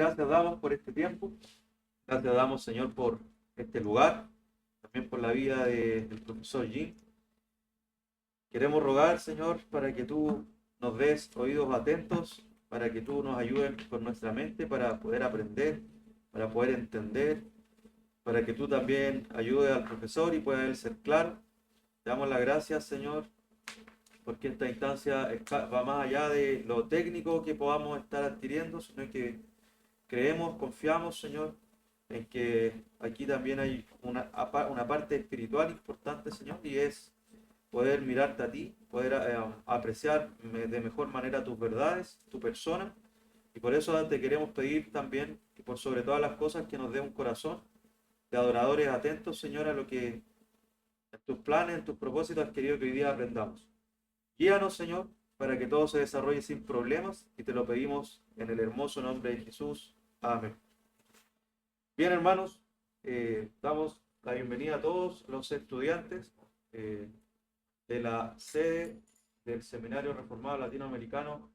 gracias damos por este tiempo. Gracias damos, Señor, por este lugar, también por la vida del profesor Jim. Queremos rogar, Señor, para que tú nos des oídos atentos, para que tú nos ayudes con nuestra mente para poder aprender, para poder entender, para que tú también ayudes al profesor y pueda él ser claro. Te damos las gracias, Señor, porque esta instancia va más allá de lo técnico que podamos estar adquiriendo, sino que creemos, confiamos, Señor, en que aquí también hay una parte espiritual importante, Señor, y es poder mirarte a ti, poder apreciar de mejor manera tus verdades, tu persona. Y por eso te queremos pedir también, y por sobre todas las cosas, que nos dé un corazón de adoradores atentos, Señor, a lo que en tus planes, en tus propósitos has querido que hoy día aprendamos. Guíanos, Señor, para que todo se desarrolle sin problemas, y te lo pedimos en el hermoso nombre de Jesús. Amén. Bien, hermanos, damos la bienvenida a todos los estudiantes de la sede del Seminario Reformado Latinoamericano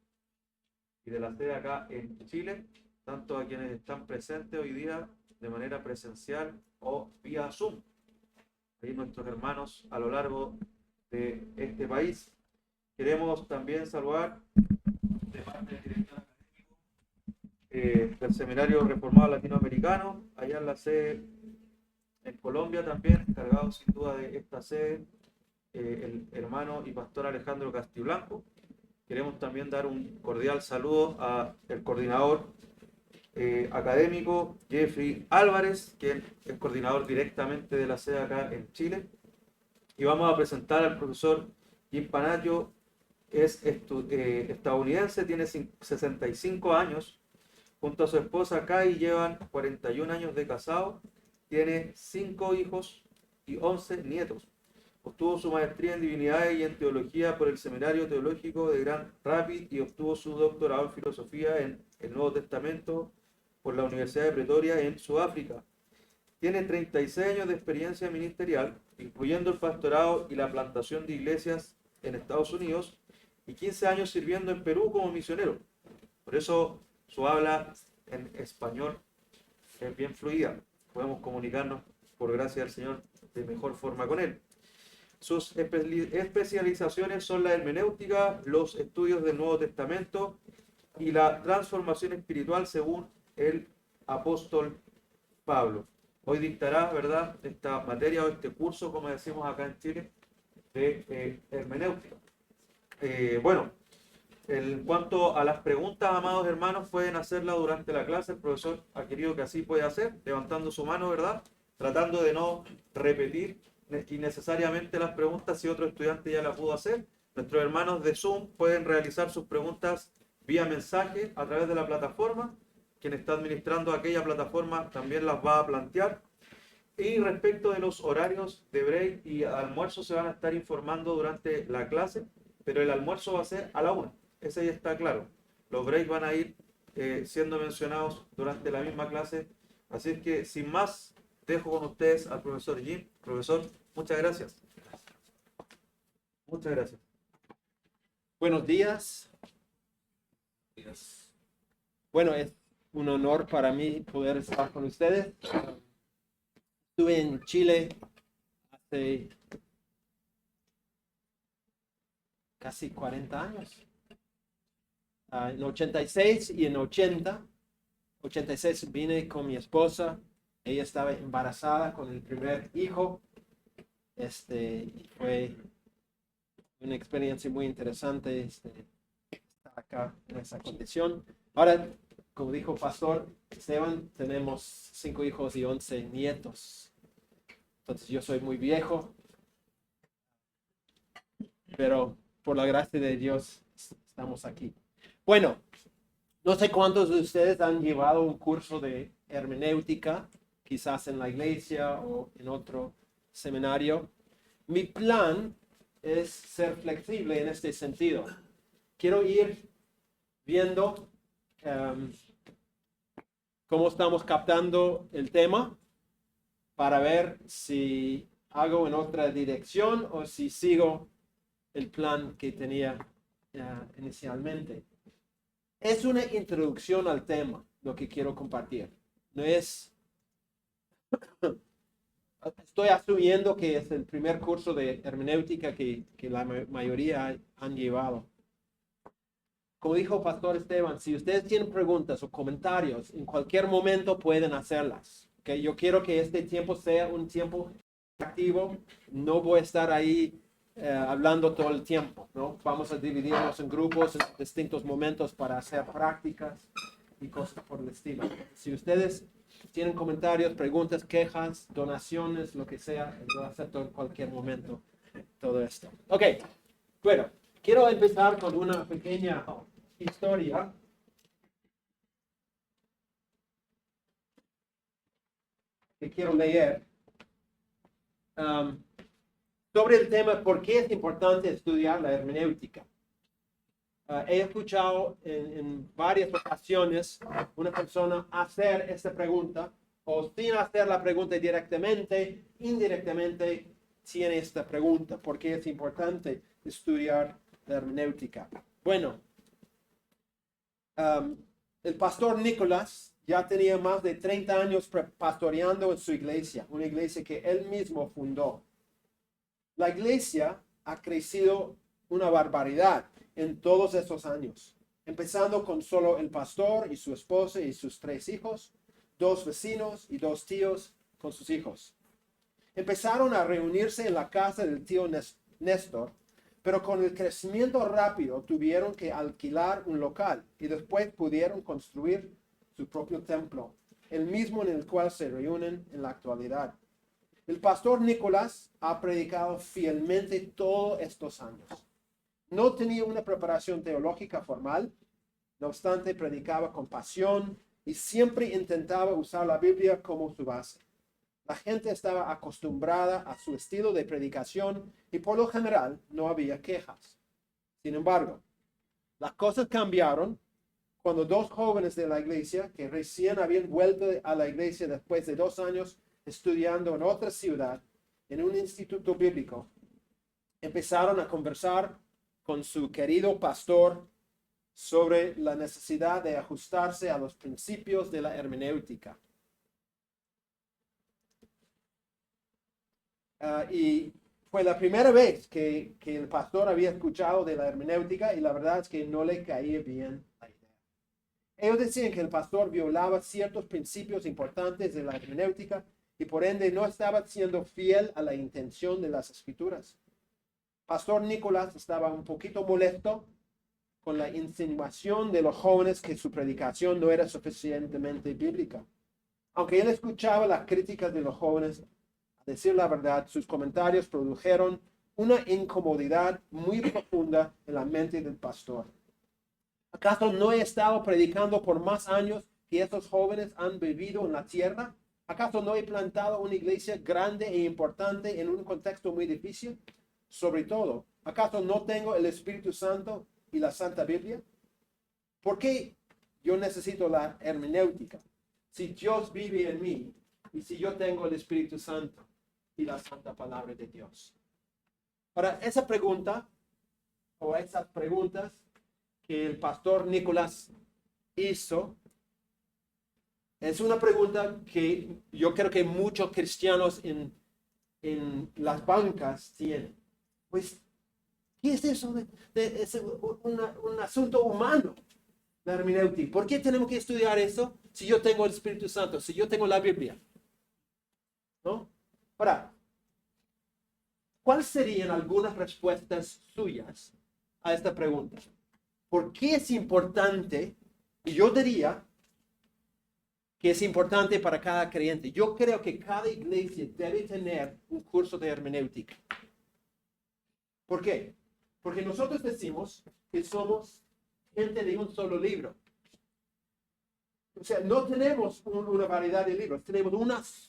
y de la sede acá en Chile, tanto a quienes están presentes hoy día de manera presencial o vía Zoom. Ahí nuestros hermanos a lo largo de este país. Queremos también saludar de parte del director académico del Seminario Reformado Latinoamericano, allá en la sede en Colombia también, encargado sin duda de esta sede, el hermano y pastor Alejandro Castiblanco. Queremos también dar un cordial saludo al coordinador académico Jeffrey Álvarez, que es coordinador directamente de la sede acá en Chile. Y vamos a presentar al profesor Jim Panaccio, que es estadounidense, tiene 65 años, junto a su esposa acá, y llevan 41 años de casado. Tiene 5 hijos y 11 nietos. Obtuvo su maestría en Divinidades y en Teología por el Seminario Teológico de Grand Rapids y obtuvo su doctorado en Filosofía en el Nuevo Testamento por la Universidad de Pretoria en Sudáfrica. Tiene 36 años de experiencia ministerial, incluyendo el pastorado y la plantación de iglesias en Estados Unidos, y 15 años sirviendo en Perú como misionero. Por eso su habla en español es bien fluida. Podemos comunicarnos, por gracia del Señor, de mejor forma con él. Sus especializaciones son la hermenéutica, los estudios del Nuevo Testamento y la transformación espiritual según el apóstol Pablo. Hoy dictará, ¿verdad?, esta materia o este curso, como decimos acá en Chile, de hermenéutica. Bueno, en cuanto a las preguntas, amados hermanos, pueden hacerlas durante la clase. El profesor ha querido que así pueda hacer, levantando su mano, ¿verdad?, tratando de no repetir innecesariamente las preguntas si otro estudiante ya las pudo hacer. Nuestros hermanos de Zoom pueden realizar sus preguntas vía mensaje a través de la plataforma. Quien está administrando aquella plataforma también las va a plantear. Y respecto de los horarios de break y almuerzo, se van a estar informando durante la clase, pero el almuerzo va a ser a la 1. Ese ya está claro. Los breaks van a ir siendo mencionados durante la misma clase. Así es que, sin más, dejo con ustedes al profesor Jim. Profesor, muchas gracias. Muchas gracias. Buenos días. Bueno, es un honor para mí poder estar con ustedes. Estuve en Chile hace casi 40 años. En 86 y en 86 vine con mi esposa. Ella estaba embarazada con el primer hijo. Fue una experiencia muy interesante estar acá en esa condición. Ahora, como dijo Pastor Esteban, tenemos 5 hijos y 11 nietos. Entonces yo soy muy viejo, pero por la gracia de Dios estamos aquí. Bueno, no sé cuántos de ustedes han llevado un curso de hermenéutica, quizás en la iglesia o en otro seminario. Mi plan es ser flexible en este sentido. Quiero ir viendo cómo estamos captando el tema para ver si hago en otra dirección o si sigo el plan que tenía inicialmente. Es una introducción al tema. lo que quiero compartir. No es... Estoy asumiendo que es el primer curso de hermenéutica que la mayoría han llevado. Como dijo Pastor Esteban, si ustedes tienen preguntas o comentarios, en cualquier momento pueden hacerlas. ¿Okay? Yo quiero que este tiempo sea un tiempo activo. No voy a estar ahí hablando todo el tiempo, ¿no? Vamos a dividirnos en grupos en distintos momentos para hacer prácticas y cosas por el estilo. Si ustedes tienen comentarios, preguntas, quejas, donaciones, lo que sea, yo acepto en cualquier momento todo esto. Ok, bueno, quiero empezar con una pequeña historia. Que quiero leer. Sobre el tema por qué es importante estudiar la hermenéutica. He escuchado en varias ocasiones una persona hacer esta pregunta o sin hacer la pregunta directamente, indirectamente tiene esta pregunta. ¿Por qué es importante estudiar la hermenéutica? Bueno, el pastor Nicolás ya tenía más de 30 años pastoreando en su iglesia, una iglesia que él mismo fundó. La iglesia ha crecido una barbaridad en todos estos años, empezando con solo el pastor y su esposa y sus 3 hijos, 2 vecinos y 2 tíos con sus hijos. Empezaron a reunirse en la casa del tío Néstor, pero con el crecimiento rápido tuvieron que alquilar un local y después pudieron construir su propio templo, el mismo en el cual se reúnen en la actualidad. El pastor Nicolás ha predicado fielmente todos estos años. No tenía una preparación teológica formal, no obstante predicaba con pasión y siempre intentaba usar la Biblia como su base. La gente estaba acostumbrada a su estilo de predicación y por lo general no había quejas. Sin embargo, las cosas cambiaron cuando 2 jóvenes de la iglesia, que recién habían vuelto a la iglesia después de 2 años estudiando en otra ciudad, en un instituto bíblico, empezaron a conversar con su querido pastor sobre la necesidad de ajustarse a los principios de la hermenéutica. Y fue la primera vez que el pastor había escuchado de la hermenéutica y la verdad es que no le caía bien la idea. Ellos decían que el pastor violaba ciertos principios importantes de la hermenéutica y por ende no estaba siendo fiel a la intención de las escrituras. Pastor Nicolás estaba un poquito molesto con la insinuación de los jóvenes que su predicación no era suficientemente bíblica. Aunque él escuchaba las críticas de los jóvenes, a decir la verdad, sus comentarios produjeron una incomodidad muy profunda en la mente del pastor. ¿Acaso no he estado predicando por más años que esos jóvenes han vivido en la tierra? ¿Acaso no he plantado una iglesia grande e importante en un contexto muy difícil? Sobre todo, ¿acaso no tengo el Espíritu Santo y la Santa Biblia? ¿Por qué yo necesito la hermenéutica? Si Dios vive en mí y si yo tengo el Espíritu Santo y la Santa Palabra de Dios. Ahora, esa pregunta o esas preguntas que el pastor Nicolás hizo es una pregunta que yo creo que muchos cristianos en las bancas tienen. Pues, ¿qué es eso? Es un asunto humano, la hermenéutica. ¿Por qué tenemos que estudiar eso si yo tengo el Espíritu Santo, si yo tengo la Biblia? ¿No? Ahora, ¿cuáles serían algunas respuestas suyas a esta pregunta? ¿Por qué es importante? Y yo diría que es importante para cada creyente. Yo creo que cada iglesia debe tener un curso de hermenéutica. ¿Por qué? Porque nosotros decimos que somos gente de un solo libro. O sea, no tenemos una variedad de libros, tenemos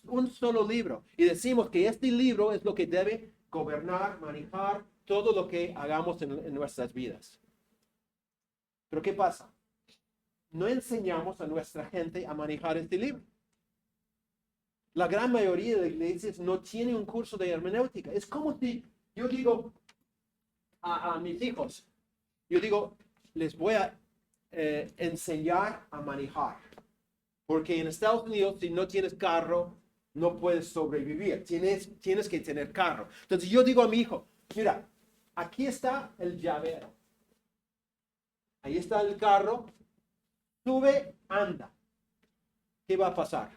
un solo libro. Y decimos que este libro es lo que debe gobernar, manejar todo lo que hagamos en nuestras vidas. Pero ¿qué pasa? No enseñamos a nuestra gente a manejar este libro. La gran mayoría de iglesias no tiene un curso de hermenéutica. Es como si yo digo a mis hijos, yo digo, les voy a enseñar a manejar. Porque en Estados Unidos, si no tienes carro, no puedes sobrevivir. Tienes que tener carro. Entonces yo digo a mi hijo, mira, aquí está el llavero. Ahí está el carro. Sube, anda. ¿Qué va a pasar?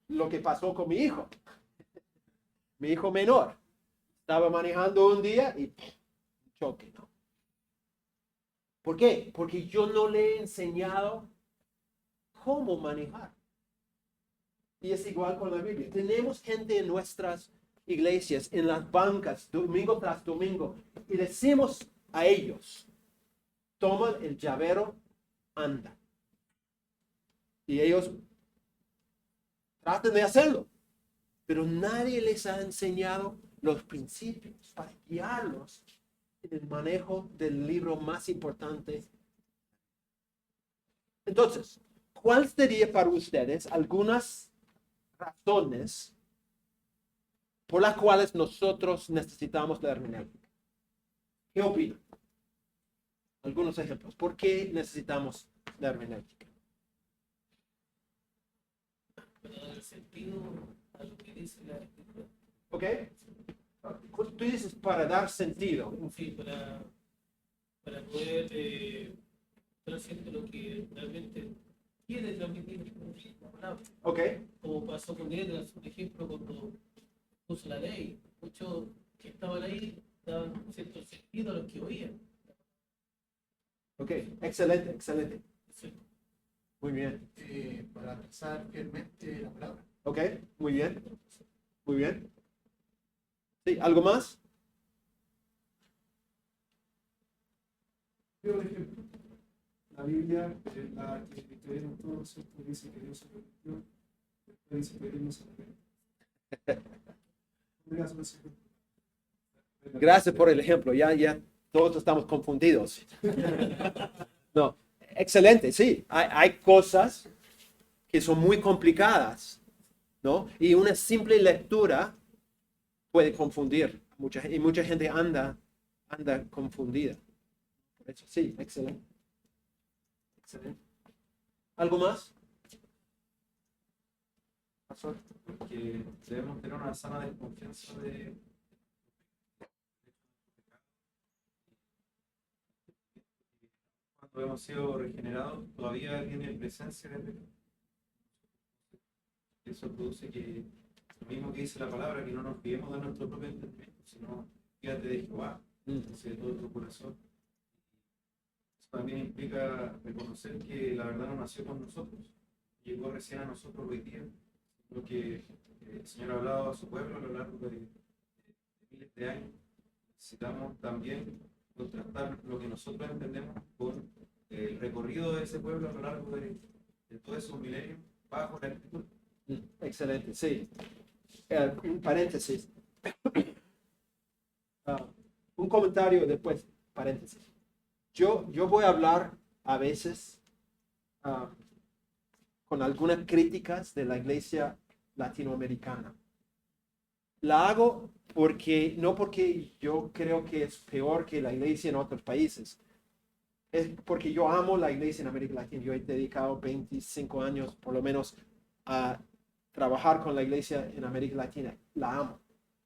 Lo que pasó con mi hijo. Mi hijo menor. Estaba manejando un día y choque, ¿no? ¿Por qué? Porque yo no le he enseñado cómo manejar. Y es igual con la Biblia. Tenemos gente en nuestras iglesias, en las bancas, domingo tras domingo, y decimos a ellos, toma el llavero, anda. Y ellos tratan de hacerlo, pero nadie les ha enseñado los principios para guiarlos en el manejo del libro más importante. Entonces, ¿cuál sería para ustedes algunas razones por las cuales nosotros necesitamos la hermenéutica? ¿Qué opinan? Algunos ejemplos. ¿Por qué necesitamos la hermenéutica? Para dar sentido a lo que dice la escritura. ¿Ok? Tú dices para dar sentido. Sí, para poder estar haciendo lo que realmente quiere transmitir la palabra. ¿Ok? Como pasó con Edras, por ejemplo, cuando puso la ley. Muchos que estaban ahí daban cierto sentido a lo que oían. Ok, excelente, excelente. Sí. Muy bien. Para pensar fielmente la palabra. Ok, muy bien. Muy bien. Sí, ¿algo más? Yo, por ejemplo, la Biblia, la que creyeron todos, ¿cierto? Dice que Dios se permitió, después dice que Dios no se permitió. Gracias por el ejemplo. Ya todos estamos confundidos. No, excelente, sí. Hay cosas que son muy complicadas, ¿no? Y una simple lectura puede confundir y mucha gente anda confundida. Por eso, sí, excelente. Excelente. ¿Algo más? Pastor. Porque debemos tener una sana desconfianza de cuando hemos sido regenerados, todavía tiene presencia de pecado. Eso produce que, lo mismo que dice la palabra, que no nos fiemos de nuestro propio entendimiento, sino fíjate de Jehová, de todo tu corazón. Eso también implica reconocer que la verdad no nació con nosotros, llegó recién a nosotros hoy día, lo que el Señor ha hablado a su pueblo a lo largo de miles de años. Necesitamos también contrastar lo que nosotros entendemos con el recorrido de ese pueblo a lo largo de todos esos milenios bajo la escritura. Excelente, sí. Un paréntesis. Un comentario después, paréntesis. Yo voy a hablar a veces con algunas críticas de la iglesia latinoamericana. La hago no porque yo creo que es peor que la iglesia en otros países. Es porque yo amo la iglesia en América Latina. Yo he dedicado 25 años por lo menos a trabajar con la iglesia en América Latina. La amo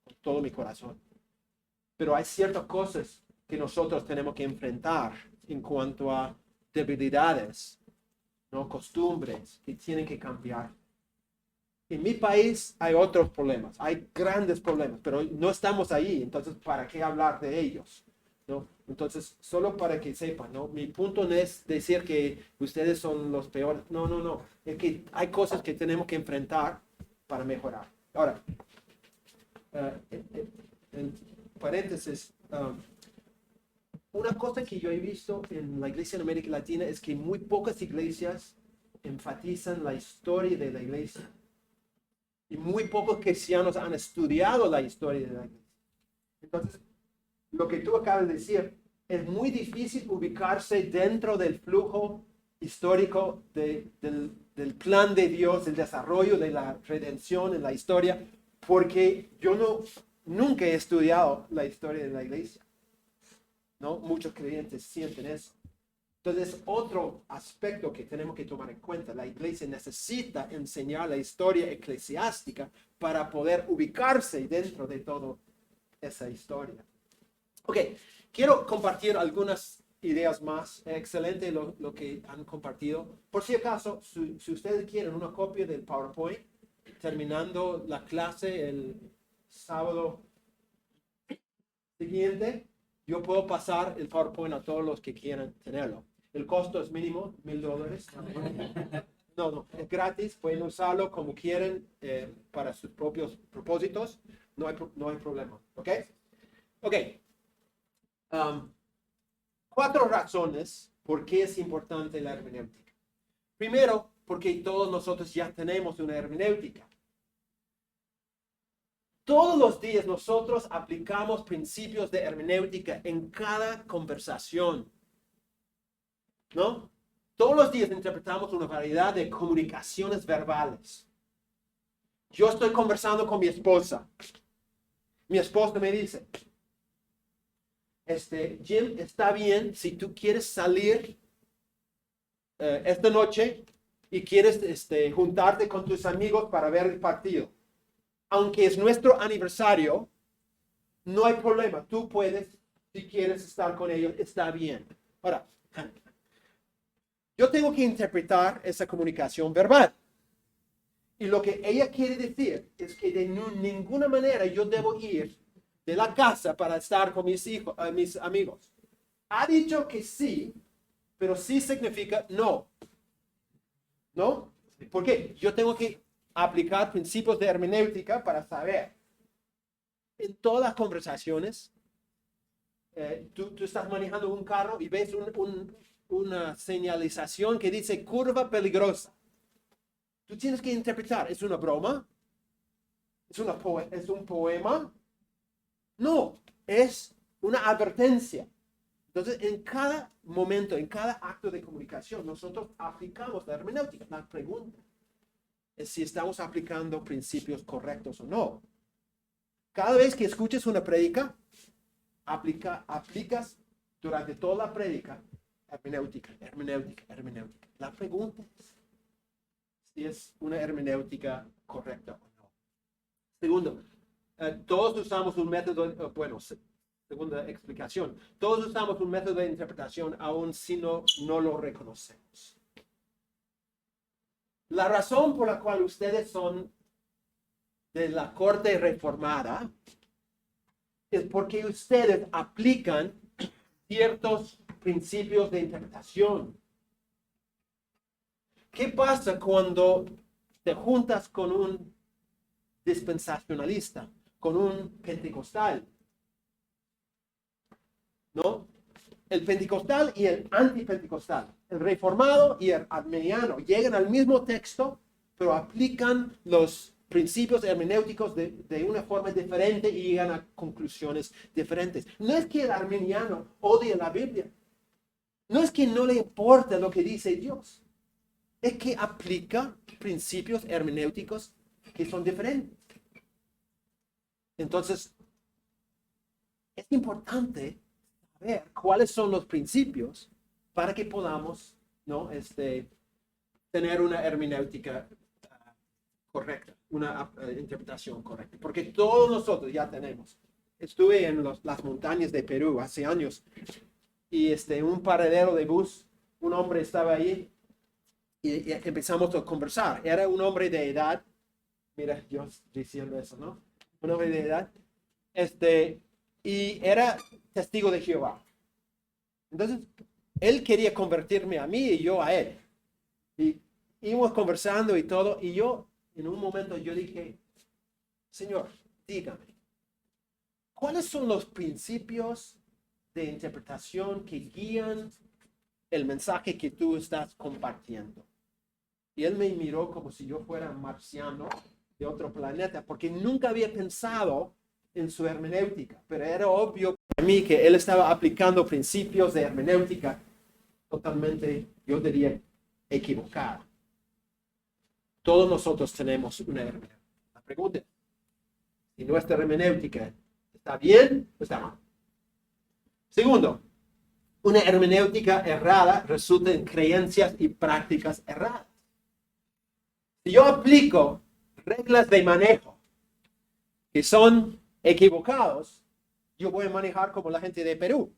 con todo mi corazón. Pero hay ciertas cosas que nosotros tenemos que enfrentar en cuanto a debilidades, ¿no? Costumbres que tienen que cambiar. En mi país hay otros problemas, hay grandes problemas, pero no estamos ahí, entonces ¿para qué hablar de ellos? ¿No? Entonces, solo para que sepan, ¿no? Mi punto no es decir que ustedes son los peores, no, es que hay cosas que tenemos que enfrentar para mejorar. Ahora, en paréntesis, una cosa que yo he visto en la iglesia en América Latina es que muy pocas iglesias enfatizan la historia de la iglesia. Y muy pocos cristianos han estudiado la historia de la iglesia. Entonces, lo que tú acabas de decir, es muy difícil ubicarse dentro del flujo histórico del plan de Dios, el desarrollo de la redención en la historia, porque yo nunca he estudiado la historia de la iglesia. ¿No? Muchos creyentes sienten eso. Entonces, otro aspecto que tenemos que tomar en cuenta, la iglesia necesita enseñar la historia eclesiástica para poder ubicarse dentro de toda esa historia. Ok, quiero compartir algunas ideas más. Excelente lo que han compartido. Por si acaso, si ustedes quieren una copia del PowerPoint, terminando la clase el sábado siguiente, yo puedo pasar el PowerPoint a todos los que quieran tenerlo. El costo es mínimo, $1,000. No, es gratis. Pueden usarlo como quieren para sus propios propósitos. No hay problema. ¿Ok? Ok. 4 razones por qué es importante la hermenéutica. Primero, porque todos nosotros ya tenemos una hermenéutica. Todos los días nosotros aplicamos principios de hermenéutica en cada conversación, ¿no? Todos los días interpretamos una variedad de comunicaciones verbales. Yo estoy conversando con mi esposa. Mi esposa me dice, Jim, está bien si tú quieres salir esta noche y quieres juntarte con tus amigos para ver el partido. Aunque es nuestro aniversario, no hay problema. Tú puedes, si quieres estar con ellos, está bien. Ahora, yo tengo que interpretar esa comunicación verbal. Y lo que ella quiere decir es que de ninguna manera yo debo ir de la casa para estar con mis amigos. Ha dicho que sí, pero sí significa no. ¿No? ¿Por qué? Yo tengo que aplicar principios de hermenéutica para saber. En todas las conversaciones, tú estás manejando un carro y ves una señalización que dice curva peligrosa. Tú tienes que interpretar, ¿es una broma? ¿Es un poema? No, es una advertencia. Entonces, en cada momento, en cada acto de comunicación, nosotros aplicamos la hermenéutica. La pregunta es si estamos aplicando principios correctos o no. Cada vez que escuches una prédica, aplicas durante toda la prédica hermenéutica. La pregunta es si es una hermenéutica correcta o no. Segundo, todos usamos un método, segunda explicación, todos usamos un método de interpretación aun si no lo reconocemos. La razón por la cual ustedes son de la corte reformada es porque ustedes aplican ciertos principios de interpretación. ¿Qué pasa cuando te juntas con un dispensacionalista, con un pentecostal? ¿No? El pentecostal y el antipentecostal, el reformado y el armeniano llegan al mismo texto, pero aplican los principios hermenéuticos de una forma diferente y llegan a conclusiones diferentes. No es que el armeniano odie la Biblia, no es que no le importa lo que dice Dios, es que aplica principios hermenéuticos que son diferentes. Entonces, es importante saber cuáles son los principios para que podamos, ¿no? Tener una hermenéutica correcta, una interpretación correcta. Porque todos nosotros ya tenemos. Estuve en las montañas de Perú hace años y un paradero de bus, un hombre estaba ahí y empezamos a conversar. Era un hombre de edad, mira, yo diciendo eso, ¿no? Un hombre de edad, y era testigo de Jehová. Entonces, él quería convertirme a mí y yo a él. Y íbamos conversando y todo, y yo, en un momento, yo dije, Señor, dígame, ¿cuáles son los principios de interpretación que guían el mensaje que tú estás compartiendo? Y él me miró como si yo fuera marciano de otro planeta, porque nunca había pensado en su hermenéutica, pero era obvio para mí que él estaba aplicando principios de hermenéutica totalmente, yo diría, equivocada. Todos nosotros tenemos una hermenéutica. La pregunta es, si nuestra hermenéutica está bien o está mal. Segundo, Una hermenéutica errada resulta en creencias y prácticas erradas. Si yo aplico reglas de manejo que son equivocados, yo voy a manejar como la gente de Perú.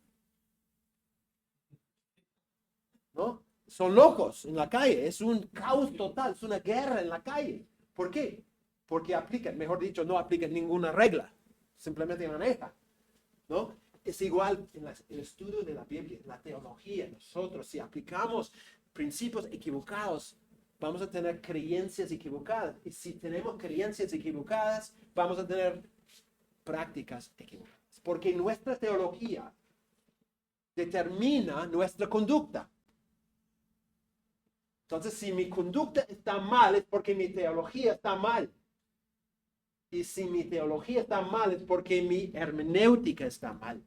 ¿No? Son locos en la calle, es un caos total, es una guerra en la calle. ¿Por qué? Porque aplican, mejor dicho, no aplican ninguna regla, simplemente manejan, ¿no? Es igual en el estudio de la Biblia, la teología. Nosotros, si aplicamos principios equivocados, vamos a tener creencias equivocadas. Y si tenemos creencias equivocadas, vamos a tener prácticas equivocadas. Porque nuestra teología determina nuestra conducta. Entonces, si mi conducta está mal, es porque mi teología está mal. Y si mi teología está mal, es porque mi hermenéutica está mal.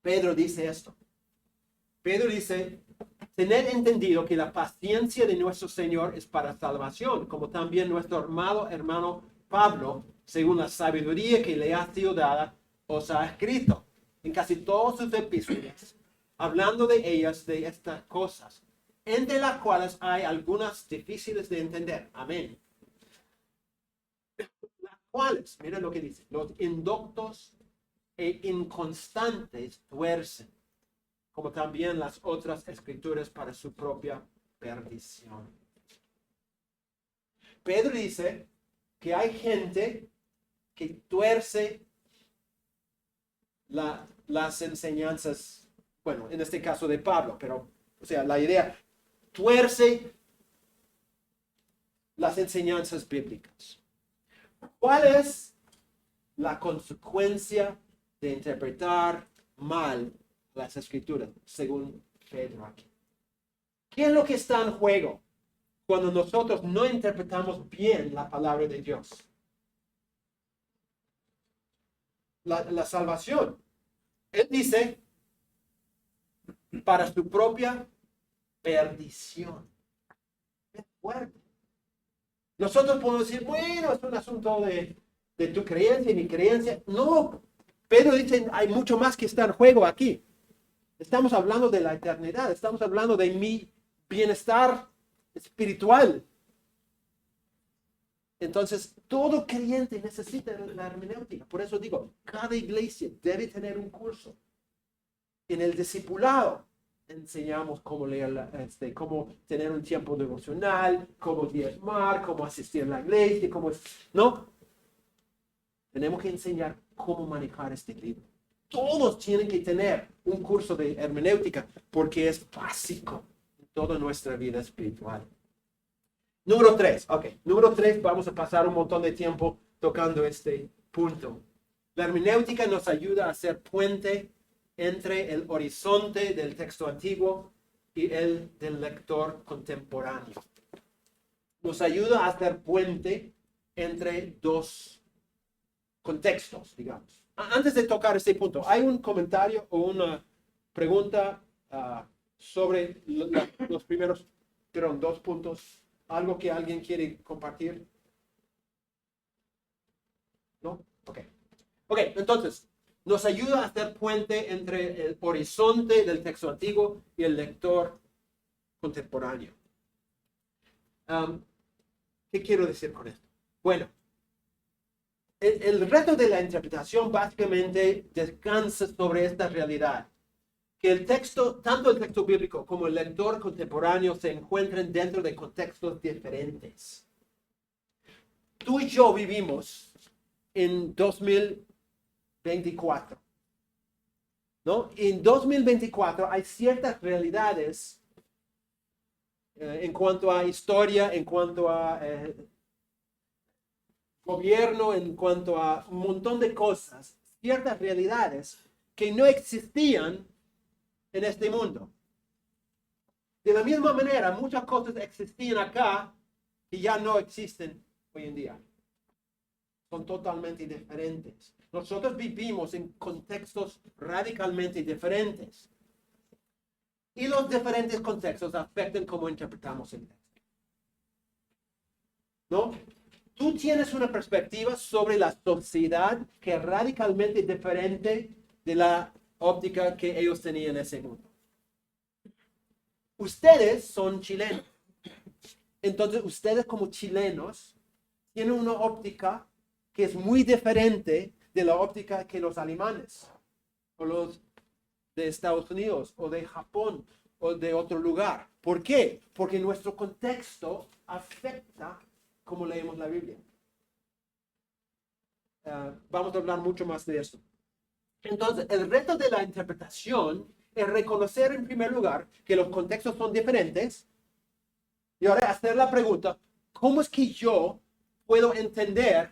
Pedro dice esto. Pedro dice, tener entendido que la paciencia de nuestro Señor es para salvación, como también nuestro amado hermano Pablo, según la sabiduría que le ha sido dada, os ha escrito en casi todas sus epístolas, hablando de ellas, de estas cosas, entre las cuales hay algunas difíciles de entender. Amén. Las cuales, miren lo que dice, los indoctos e inconstantes tuercen, como también las otras escrituras para su propia perdición. Pedro dice que hay gente que tuerce las enseñanzas, bueno, en este caso de Pablo, pero, o sea, la idea, tuerce las enseñanzas bíblicas. ¿Cuál es la consecuencia de interpretar mal las escrituras, según Pedro aquí? ¿Qué es lo que está en juego cuando nosotros no interpretamos bien la palabra de Dios? La salvación. Él dice, para su propia perdición. Es fuerte. Nosotros podemos decir, bueno, es un asunto de tu creencia y mi creencia. No, Pedro dice, hay mucho más que está en juego aquí. Estamos hablando de la eternidad, estamos hablando de mi bienestar espiritual. Entonces, todo creyente necesita la hermenéutica. Por eso digo, cada iglesia debe tener un curso. En el discipulado enseñamos cómo leer, cómo tener un tiempo devocional, cómo diezmar, cómo asistir a la iglesia, ¿no? Tenemos que enseñar cómo manejar este libro. Todos tienen que tener un curso de hermenéutica porque es básico en toda nuestra vida espiritual. Número 3, ok. Número 3, vamos a pasar un montón de tiempo tocando este punto. La hermenéutica nos ayuda a hacer puente entre el horizonte del texto antiguo y el del lector contemporáneo. Nos ayuda a hacer puente entre dos contextos, digamos. Antes de tocar este punto, ¿hay un comentario o una pregunta sobre los primeros, dos puntos? ¿Algo que alguien quiere compartir? ¿No? Ok. Ok, entonces, nos ayuda a hacer puente entre el horizonte del texto antiguo y el lector contemporáneo. ¿Qué quiero decir con esto? Bueno, el reto de la interpretación básicamente descansa sobre esta realidad, que el texto, tanto el texto bíblico como el lector contemporáneo se encuentran dentro de contextos diferentes. Tú y yo vivimos en 2024, ¿no? En 2024 hay ciertas realidades en cuanto a historia, en cuanto a gobierno, en cuanto a un montón de cosas, ciertas realidades que no existían en este mundo. De la misma manera, muchas cosas existían acá que ya no existen hoy en día. Son totalmente diferentes. Nosotros vivimos en contextos radicalmente diferentes. Y los diferentes contextos afectan cómo interpretamos el texto. ¿No? Tú tienes una perspectiva sobre la sociedad que es radicalmente diferente de la óptica que ellos tenían en ese mundo. Ustedes son chilenos. Entonces, ustedes como chilenos tienen una óptica que es muy diferente de la óptica que los alemanes o los de Estados Unidos o de Japón o de otro lugar. ¿Por qué? Porque nuestro contexto afecta cómo leemos la Biblia. Vamos a hablar mucho más de esto. Entonces, el reto de la interpretación es reconocer en primer lugar que los contextos son diferentes y ahora hacer la pregunta, ¿cómo es que yo puedo entender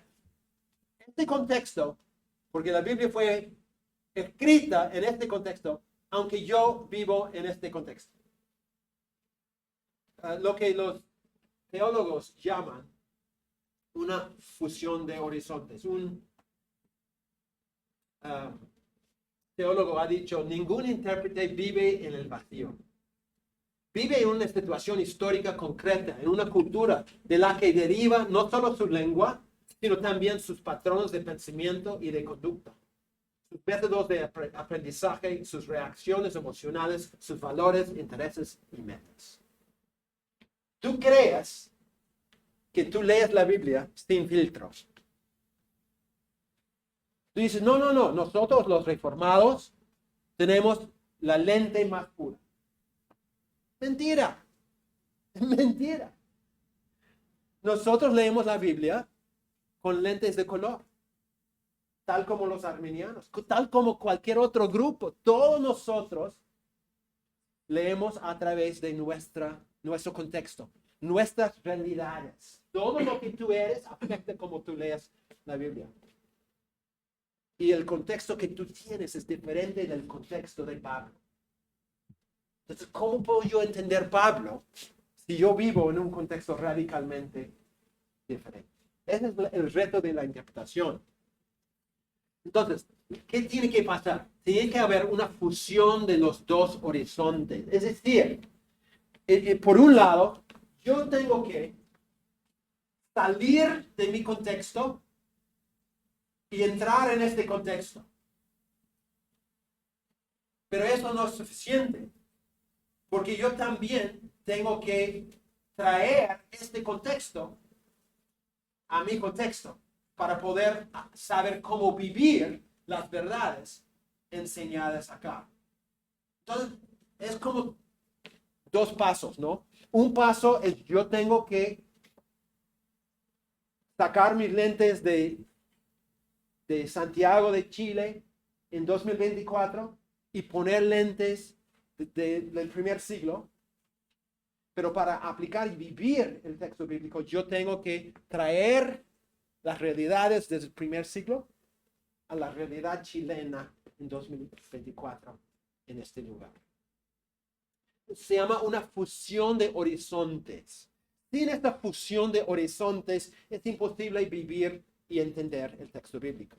este contexto? Porque la Biblia fue escrita en este contexto, aunque yo vivo en este contexto. Lo que los teólogos llaman una fusión de horizontes. Un teólogo ha dicho, ningún intérprete vive en el vacío. Vive en una situación histórica concreta, en una cultura de la que deriva no solo su lengua, sino también sus patrones de pensamiento y de conducta, sus métodos de aprendizaje, sus reacciones emocionales, sus valores, intereses y metas. ¿Tú crees que tú lees la Biblia sin filtros? Tú dices, no, nosotros los reformados tenemos la lente más pura. Mentira, mentira. Nosotros leemos la Biblia con lentes de color, tal como los arminianos, tal como cualquier otro grupo. Todos nosotros leemos a través de nuestro contexto, nuestras realidades. Todo lo que tú eres afecta como tú lees la Biblia. Y el contexto que tú tienes es diferente del contexto de Pablo. Entonces, ¿cómo puedo yo entender Pablo si yo vivo en un contexto radicalmente diferente? Ese es el reto de la interpretación. Entonces, ¿qué tiene que pasar? Tiene que haber una fusión de los dos horizontes. Es decir, por un lado, yo tengo que salir de mi contexto y entrar en este contexto. Pero eso no es suficiente, porque yo también tengo que traer este contexto a mi contexto para poder saber cómo vivir las verdades enseñadas acá. Entonces, es como dos pasos, ¿no? Un paso es yo tengo que sacar mis lentes de Santiago de Chile en 2024 y poner lentes del primer siglo. Pero para aplicar y vivir el texto bíblico, yo tengo que traer las realidades del primer siglo a la realidad chilena en 2024 en este lugar. Se llama una fusión de horizontes. Sin esta fusión de horizontes es imposible vivir y entender el texto bíblico.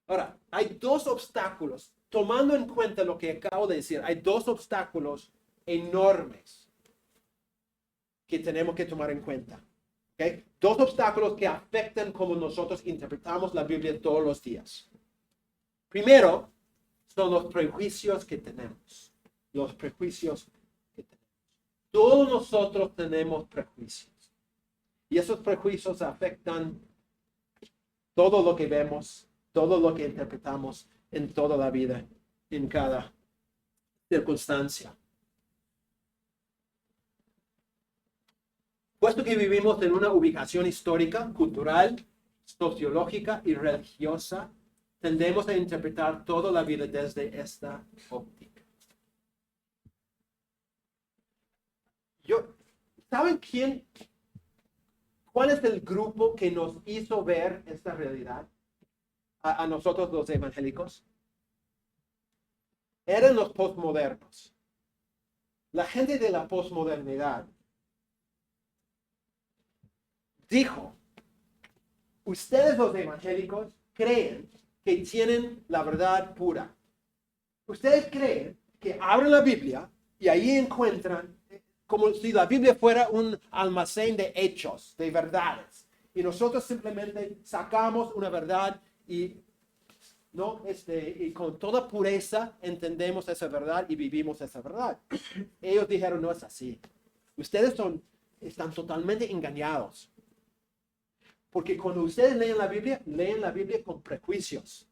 Ahora, hay dos obstáculos. Tomando en cuenta lo que acabo de decir, hay dos obstáculos enormes que tenemos que tomar en cuenta. ¿Okay? Dos obstáculos que afectan cómo nosotros interpretamos la Biblia todos los días. Primero, son los prejuicios que tenemos. Los prejuicios que tenemos. Todos nosotros tenemos prejuicios. Y esos prejuicios afectan todo lo que vemos, todo lo que interpretamos en toda la vida, en cada circunstancia. Puesto que vivimos en una ubicación histórica, cultural, sociológica y religiosa, tendemos a interpretar toda la vida desde esta óptica. ¿Saben cuál es el grupo que nos hizo ver esta realidad? A nosotros los evangélicos. Eran los postmodernos. La gente de la postmodernidad dijo, ustedes los evangélicos creen que tienen la verdad pura. Ustedes creen que abren la Biblia y ahí encuentran como si la Biblia fuera un almacén de hechos, de verdades. Y nosotros simplemente sacamos una verdad y ¿no? Y con toda pureza entendemos esa verdad y vivimos esa verdad. Ellos dijeron, no es así. Ustedes están totalmente engañados. Porque cuando ustedes leen la Biblia con prejuicios.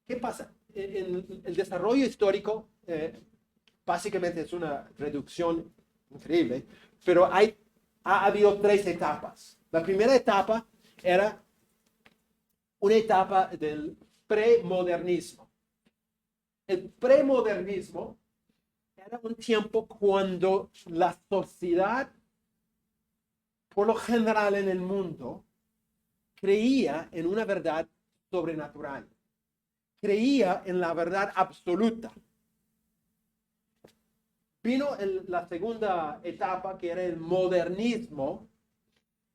¿Qué pasa? En el desarrollo histórico, básicamente es una reducción increíble, pero ha habido 3 etapas. La primera etapa era una etapa del premodernismo. El premodernismo era un tiempo cuando la sociedad, por lo general en el mundo, creía en una verdad sobrenatural. Creía en la verdad absoluta. Vino la segunda etapa, que era el modernismo,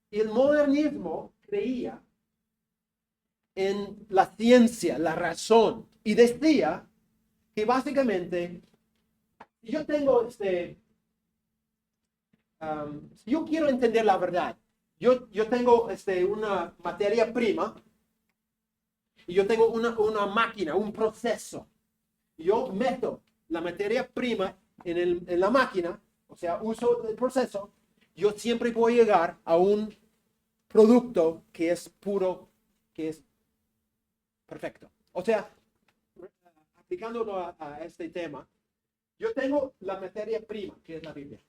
y el modernismo creía en la ciencia, la razón, y decía que básicamente, si yo tengo si yo quiero entender la verdad, yo tengo una materia prima, y yo tengo una máquina, un proceso. Yo meto la materia prima en la máquina, o sea, uso el proceso, yo siempre voy a llegar a un producto que es puro, que es perfecto. O sea, aplicándolo a este tema, yo tengo la materia prima, que es la Biblia.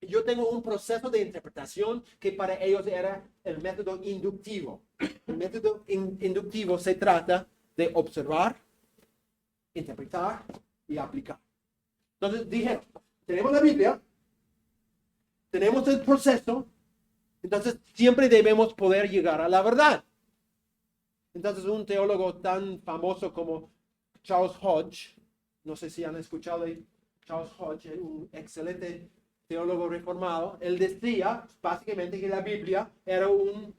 Y yo tengo un proceso de interpretación que para ellos era el método inductivo. El método inductivo se trata de observar, interpretar y aplicar. Entonces dijeron, tenemos la Biblia, tenemos el proceso, entonces siempre debemos poder llegar a la verdad. Entonces un teólogo tan famoso como Charles Hodge, no sé si han escuchado de Charles Hodge, un excelente teólogo reformado, él decía básicamente que la Biblia era un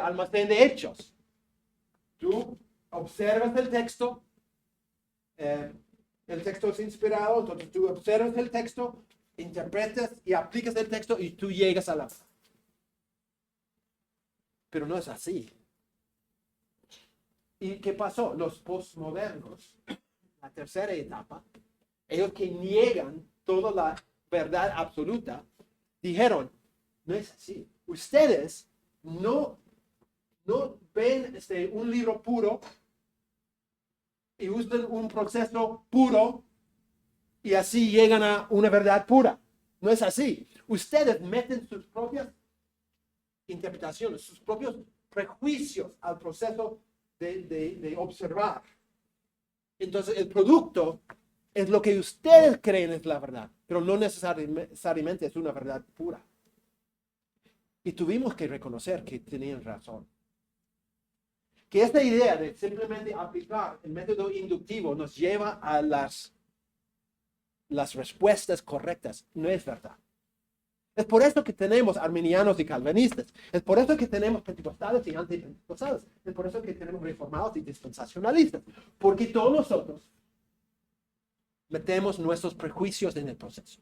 almacén de hechos. Tú observas el texto es inspirado, entonces tú observas el texto, interpretas y aplicas el texto y tú llegas a la verdad. Pero no es así. ¿Y qué pasó? Los postmodernos, la tercera etapa, ellos que niegan toda la verdad absoluta, dijeron, no es así. Ustedes no ven un libro puro y usan un proceso puro y así llegan a una verdad pura. No es así. Ustedes meten sus propias interpretaciones, sus propios prejuicios al proceso de observar. Entonces el producto es lo que ustedes creen es la verdad, pero no necesariamente es una verdad pura. Y tuvimos que reconocer que tenían razón. Que esta idea de simplemente aplicar el método inductivo nos lleva a las respuestas correctas, no es verdad. Es por eso que tenemos arminianos y calvinistas. Es por eso que tenemos pentecostales y antipentecostales. Es por eso que tenemos reformados y dispensacionalistas. Porque todos nosotros metemos nuestros prejuicios en el proceso.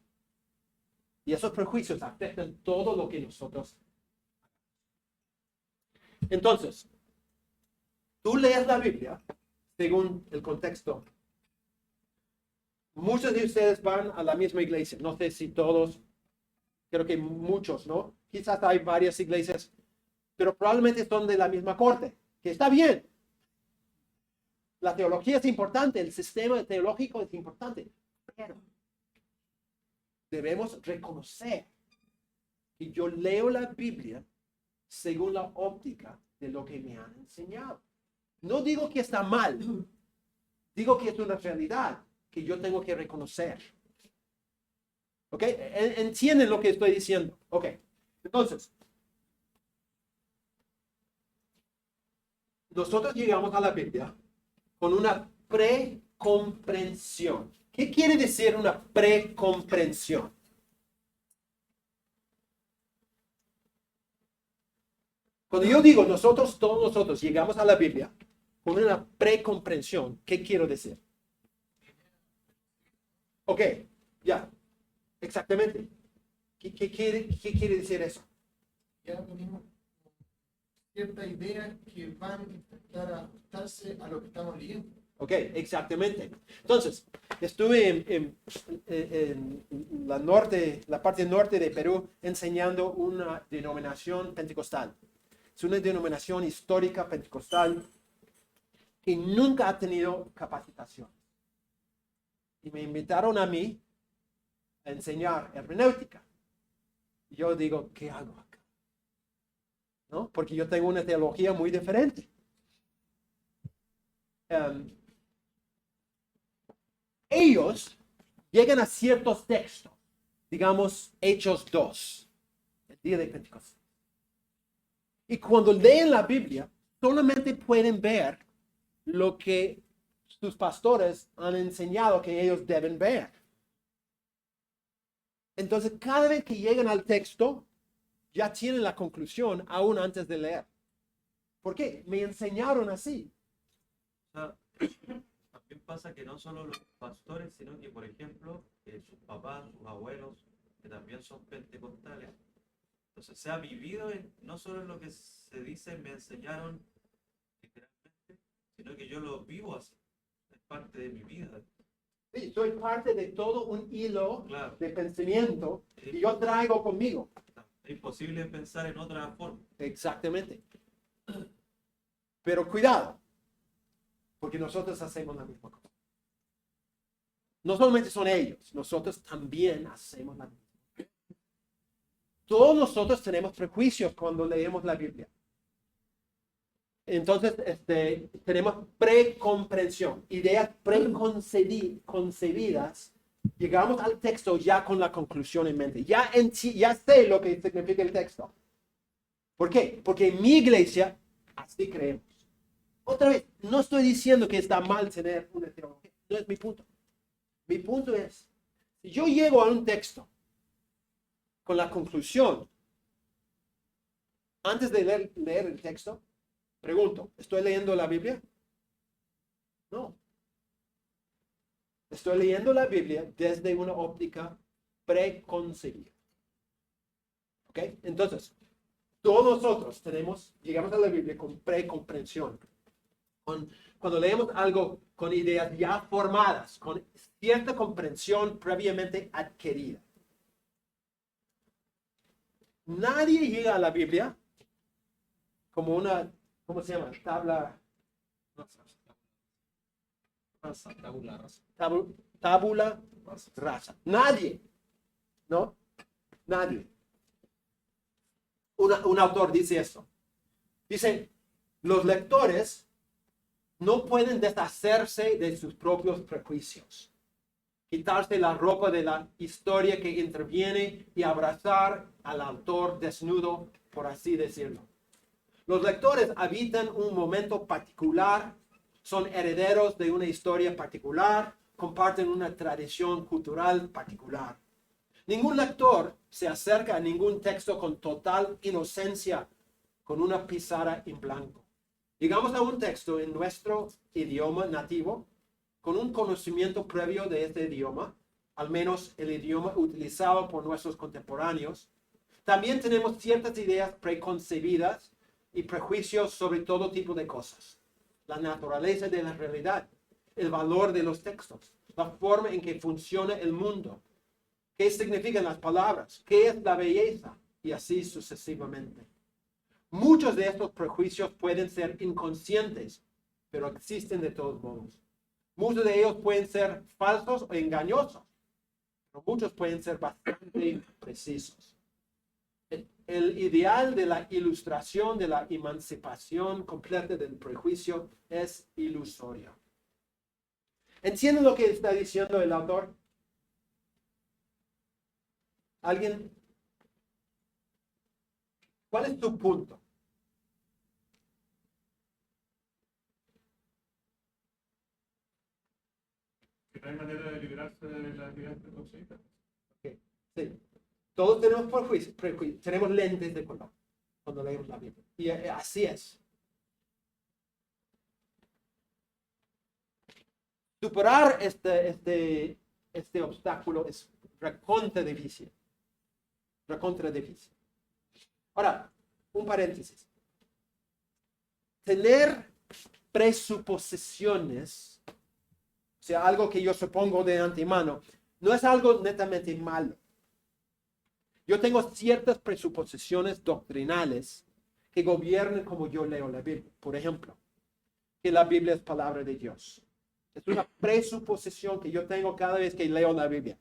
Y esos prejuicios afectan todo lo que nosotros. Entonces, tú lees la Biblia según el contexto. Muchos de ustedes van a la misma iglesia. No sé si todos, creo que muchos, ¿no? Quizás hay varias iglesias, pero probablemente son de la misma corte, que está bien. La teología es importante, el sistema teológico es importante, pero debemos reconocer que yo leo la Biblia según la óptica de lo que me han enseñado. No digo que está mal, digo que es una realidad que yo tengo que reconocer. ¿Ok? ¿Entienden lo que estoy diciendo? Ok. Entonces, nosotros llegamos a la Biblia con una precomprensión. ¿Qué quiere decir una precomprensión? Cuando yo digo todos nosotros llegamos a la Biblia con una precomprensión, ¿qué quiero decir? Ok, ya, exactamente. ¿Qué quiere decir eso? Ya venimos ciertas ideas que van a intentar ajustarse a lo que estamos leyendo. Ok, exactamente. Entonces, estuve en la parte norte de Perú enseñando una denominación pentecostal. Es una denominación histórica pentecostal que nunca ha tenido capacitación. Y me invitaron a mí a enseñar hermenéutica. Y yo digo, ¿qué hago acá? ¿No? Porque yo tengo una teología muy diferente. Ellos llegan a ciertos textos, digamos Hechos 2, el día de Pentecostés. Y cuando leen la Biblia, solamente pueden ver lo que sus pastores han enseñado que ellos deben ver. Entonces, cada vez que llegan al texto, ya tienen la conclusión aún antes de leer. ¿Por qué? Me enseñaron así. O sea, también pasa que no solo los pastores, sino que, por ejemplo, sus papás, sus abuelos, que también son pentecostales. Entonces se ha vivido no solo en lo que se dice, me enseñaron literalmente, sino que yo lo vivo así. Es parte de mi vida. Sí, soy parte de todo un hilo Claro. de pensamiento que yo traigo conmigo. Es imposible pensar en otra forma. Exactamente. Pero cuidado, porque nosotros hacemos la misma cosa. No solamente son ellos, nosotros también hacemos la misma cosa. Todos nosotros tenemos prejuicios cuando leemos la Biblia. Entonces, tenemos precomprensión, ideas preconcebidas. Llegamos al texto ya con la conclusión en mente. Ya sé lo que significa el texto. ¿Por qué? Porque en mi iglesia así creemos. Otra vez, no estoy diciendo que está mal tener una teología. No es mi punto. Mi punto es, si yo llego a un texto con la conclusión, antes de leer el texto, pregunto, ¿estoy leyendo la Biblia? No. Estoy leyendo la Biblia desde una óptica preconcebida. ¿Ok? Entonces, todos nosotros llegamos a la Biblia con precomprensión. Cuando leemos algo con ideas ya formadas, con cierta comprensión previamente adquirida. Nadie llega a la Biblia como una, ¿cómo se llama? Tabula rasa. Nadie, ¿no? Nadie. Un autor dice esto. Dice, los lectores no pueden deshacerse de sus propios prejuicios, quitarse la ropa de la historia que interviene y abrazar al autor desnudo, por así decirlo. Los lectores habitan un momento particular, son herederos de una historia particular, comparten una tradición cultural particular. Ningún lector se acerca a ningún texto con total inocencia, con una pizarra en blanco. Llegamos a un texto en nuestro idioma nativo, con un conocimiento previo de este idioma, al menos el idioma utilizado por nuestros contemporáneos. También tenemos ciertas ideas preconcebidas y prejuicios sobre todo tipo de cosas. La naturaleza de la realidad, el valor de los textos, la forma en que funciona el mundo, qué significan las palabras, qué es la belleza, y así sucesivamente. Muchos de estos prejuicios pueden ser inconscientes, pero existen de todos modos. Muchos de ellos pueden ser falsos o engañosos, pero muchos pueden ser bastante precisos. El ideal de la ilustración, de la emancipación completa del prejuicio es ilusorio. ¿Entienden lo que está diciendo el autor? ¿Alguien? ¿Cuál es tu punto? Que no hay manera de librarse de las ideas preconcebidas. Okay. Sí. Todos tenemos prejuicios, tenemos lentes de color cuando leemos la Biblia. Y así es. Superar este obstáculo es recontra difícil. Recontra difícil. Ahora, un paréntesis. tener presuposiciones, o sea, algo que yo supongo de antemano, no es algo netamente malo. Yo tengo ciertas presuposiciones doctrinales que gobiernan como yo leo la Biblia. Por ejemplo, que la Biblia es palabra de Dios. Es una presuposición que yo tengo cada vez que leo la Biblia.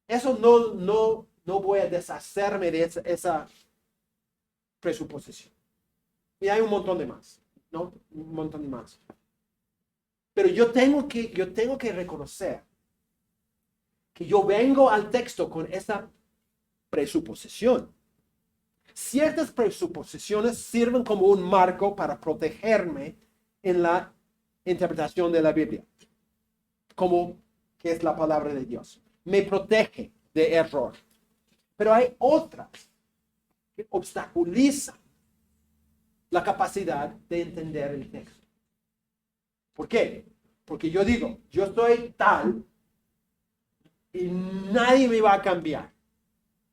Eso no voy a deshacerme de esa presuposición. Y hay un montón de más, ¿no? Un montón de más. Pero yo tengo que reconocer que yo vengo al texto con esa presuposición. Ciertas presuposiciones sirven como un marco para protegerme en la interpretación de la Biblia, como que es la palabra de Dios. Me protege de error. Pero hay otras que obstaculizan la capacidad de entender el texto. ¿Por qué? Porque yo digo, yo soy tal y nadie me va a cambiar.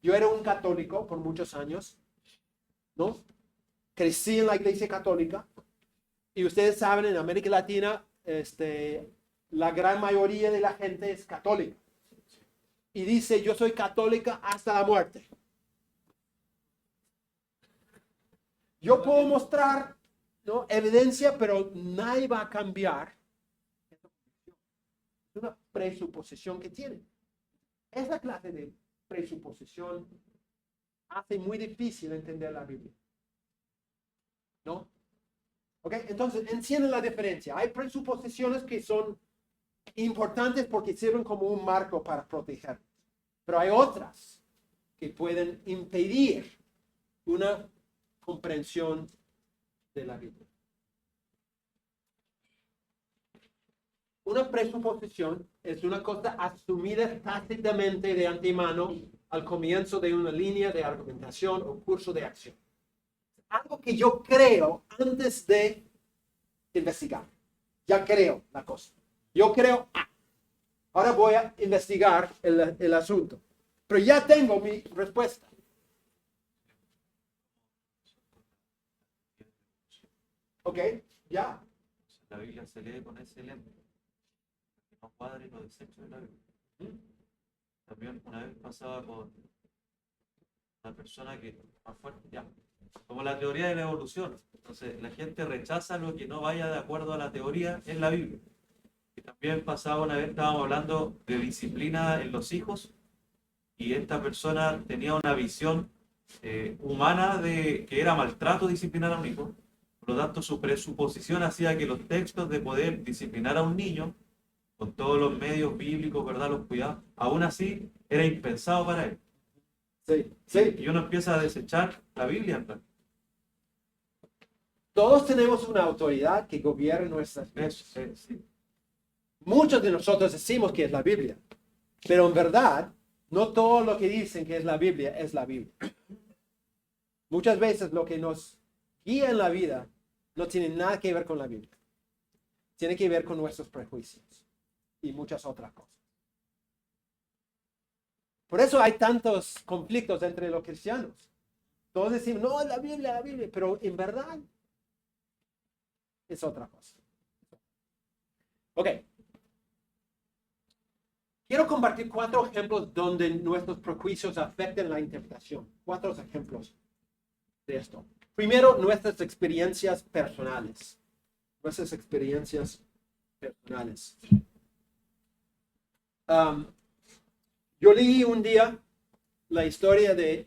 Yo era un católico por muchos años, ¿no? Crecí en la iglesia católica y ustedes saben, en América Latina, la gran mayoría de la gente es católica. Y dice, yo soy católica hasta la muerte. Yo puedo mostrar, ¿no?, evidencia, pero nadie va a cambiar. Es una presuposición que tienen. Esa clase de presuposición hace muy difícil entender la Biblia, ¿no? ¿Ok? Entonces, entienden la diferencia. Hay presuposiciones que son importantes porque sirven como un marco para protegernos. Pero hay otras que pueden impedir una comprensión de la Biblia. Una presuposición es una cosa asumida tácitamente de antemano al comienzo de una línea de argumentación o curso de acción. Algo que yo creo antes de investigar. Ya creo la cosa. Yo creo, ahora voy a investigar el asunto. Pero ya tengo mi respuesta. Ok, ya. La Biblia se lee con ese lente. Que no cuadre los desechos de la Biblia. También una vez pasaba con una persona que más fuerte, ya. Como la teoría de la evolución. Entonces la gente rechaza lo que no vaya de acuerdo a la teoría en la Biblia. Y también pasaba una vez, estábamos hablando de disciplina en los hijos. Y esta persona tenía una visión humana de que era maltrato disciplinar a un hijo. Por lo tanto, su presuposición hacía que los textos de poder disciplinar a un niño, con todos los medios bíblicos, ¿verdad?, los cuidados, aún así era impensado para él. Sí, sí. Y uno empieza a desechar la Biblia, ¿verdad? Todos tenemos una autoridad que gobierna nuestras vidas. Sí. Muchos de nosotros decimos que es la Biblia, pero en verdad, no todo lo que dicen que es la Biblia es la Biblia. Muchas veces lo que nos guía en la vida no tiene nada que ver con la Biblia. Tiene que ver con nuestros prejuicios y muchas otras cosas. Por eso hay tantos conflictos entre los cristianos. Todos decimos, no, es la Biblia, pero en verdad es otra cosa. Ok. Quiero compartir 4 ejemplos donde nuestros prejuicios afectan la interpretación. 4 ejemplos de esto. Primero, nuestras experiencias personales. Nuestras experiencias personales. Yo leí un día la historia de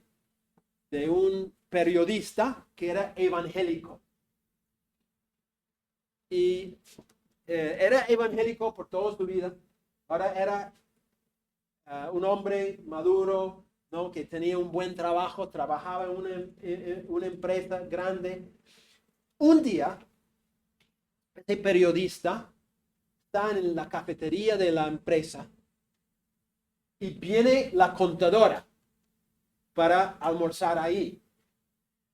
un periodista que era evangélico. Y era evangélico por toda su vida. Ahora era un hombre maduro, ¿no?, que tenía un buen trabajo, trabajaba en una empresa grande. Un día, este periodista está en la cafetería de la empresa y viene la contadora para almorzar ahí.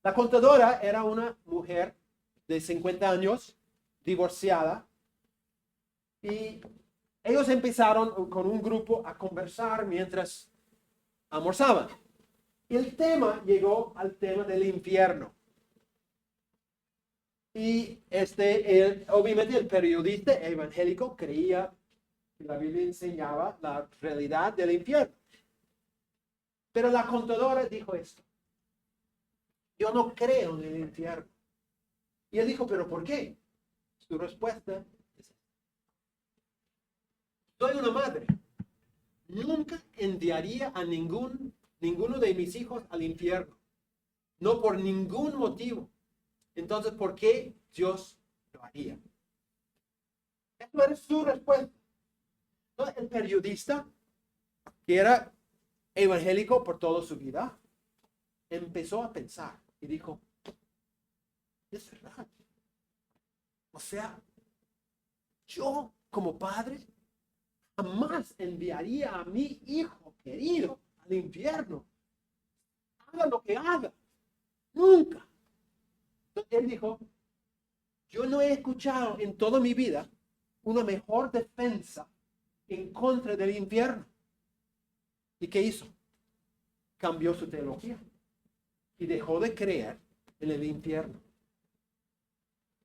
La contadora era una mujer de 50 años, divorciada, y ellos empezaron con un grupo a conversar mientras almorzaban. Y el tema llegó al tema del infierno. Y obviamente el periodista evangélico creía que la Biblia enseñaba la realidad del infierno. Pero la contadora dijo esto: yo no creo en el infierno. Y él dijo, ¿pero por qué? Su respuesta es: soy una madre. Nunca enviaría a ninguno de mis hijos al infierno. No por ningún motivo. Entonces, ¿por qué Dios lo haría? Esa era su respuesta. Entonces, el periodista, que era evangélico por toda su vida, empezó a pensar y dijo, es verdad. O sea, yo como padre jamás enviaría a mi hijo querido al infierno. Haga lo que haga. Nunca. Entonces, él dijo, yo no he escuchado en toda mi vida una mejor defensa en contra del infierno. ¿Y qué hizo? Cambió su teología y dejó de creer en el infierno.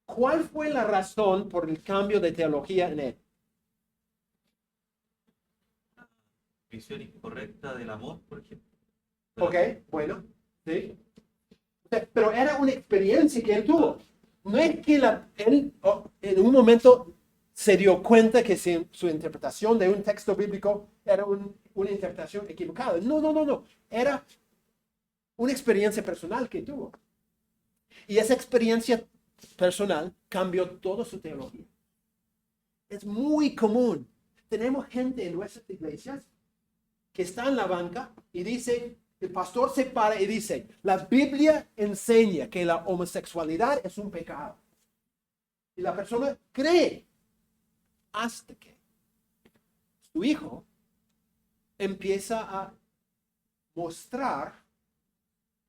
¿Cuál fue la razón por el cambio de teología en él? Visión incorrecta del amor, por ejemplo. Ok, bueno, sí. Pero era una experiencia que él tuvo. No es que él en un momento se dio cuenta que su interpretación de un texto bíblico era una interpretación equivocada. No. Era una experiencia personal que tuvo. Y esa experiencia personal cambió toda su teología. Es muy común. Tenemos gente en nuestras iglesias que está en la banca y dice, el pastor se para y dice, la Biblia enseña que la homosexualidad es un pecado. Y la persona cree hasta que su hijo empieza a mostrar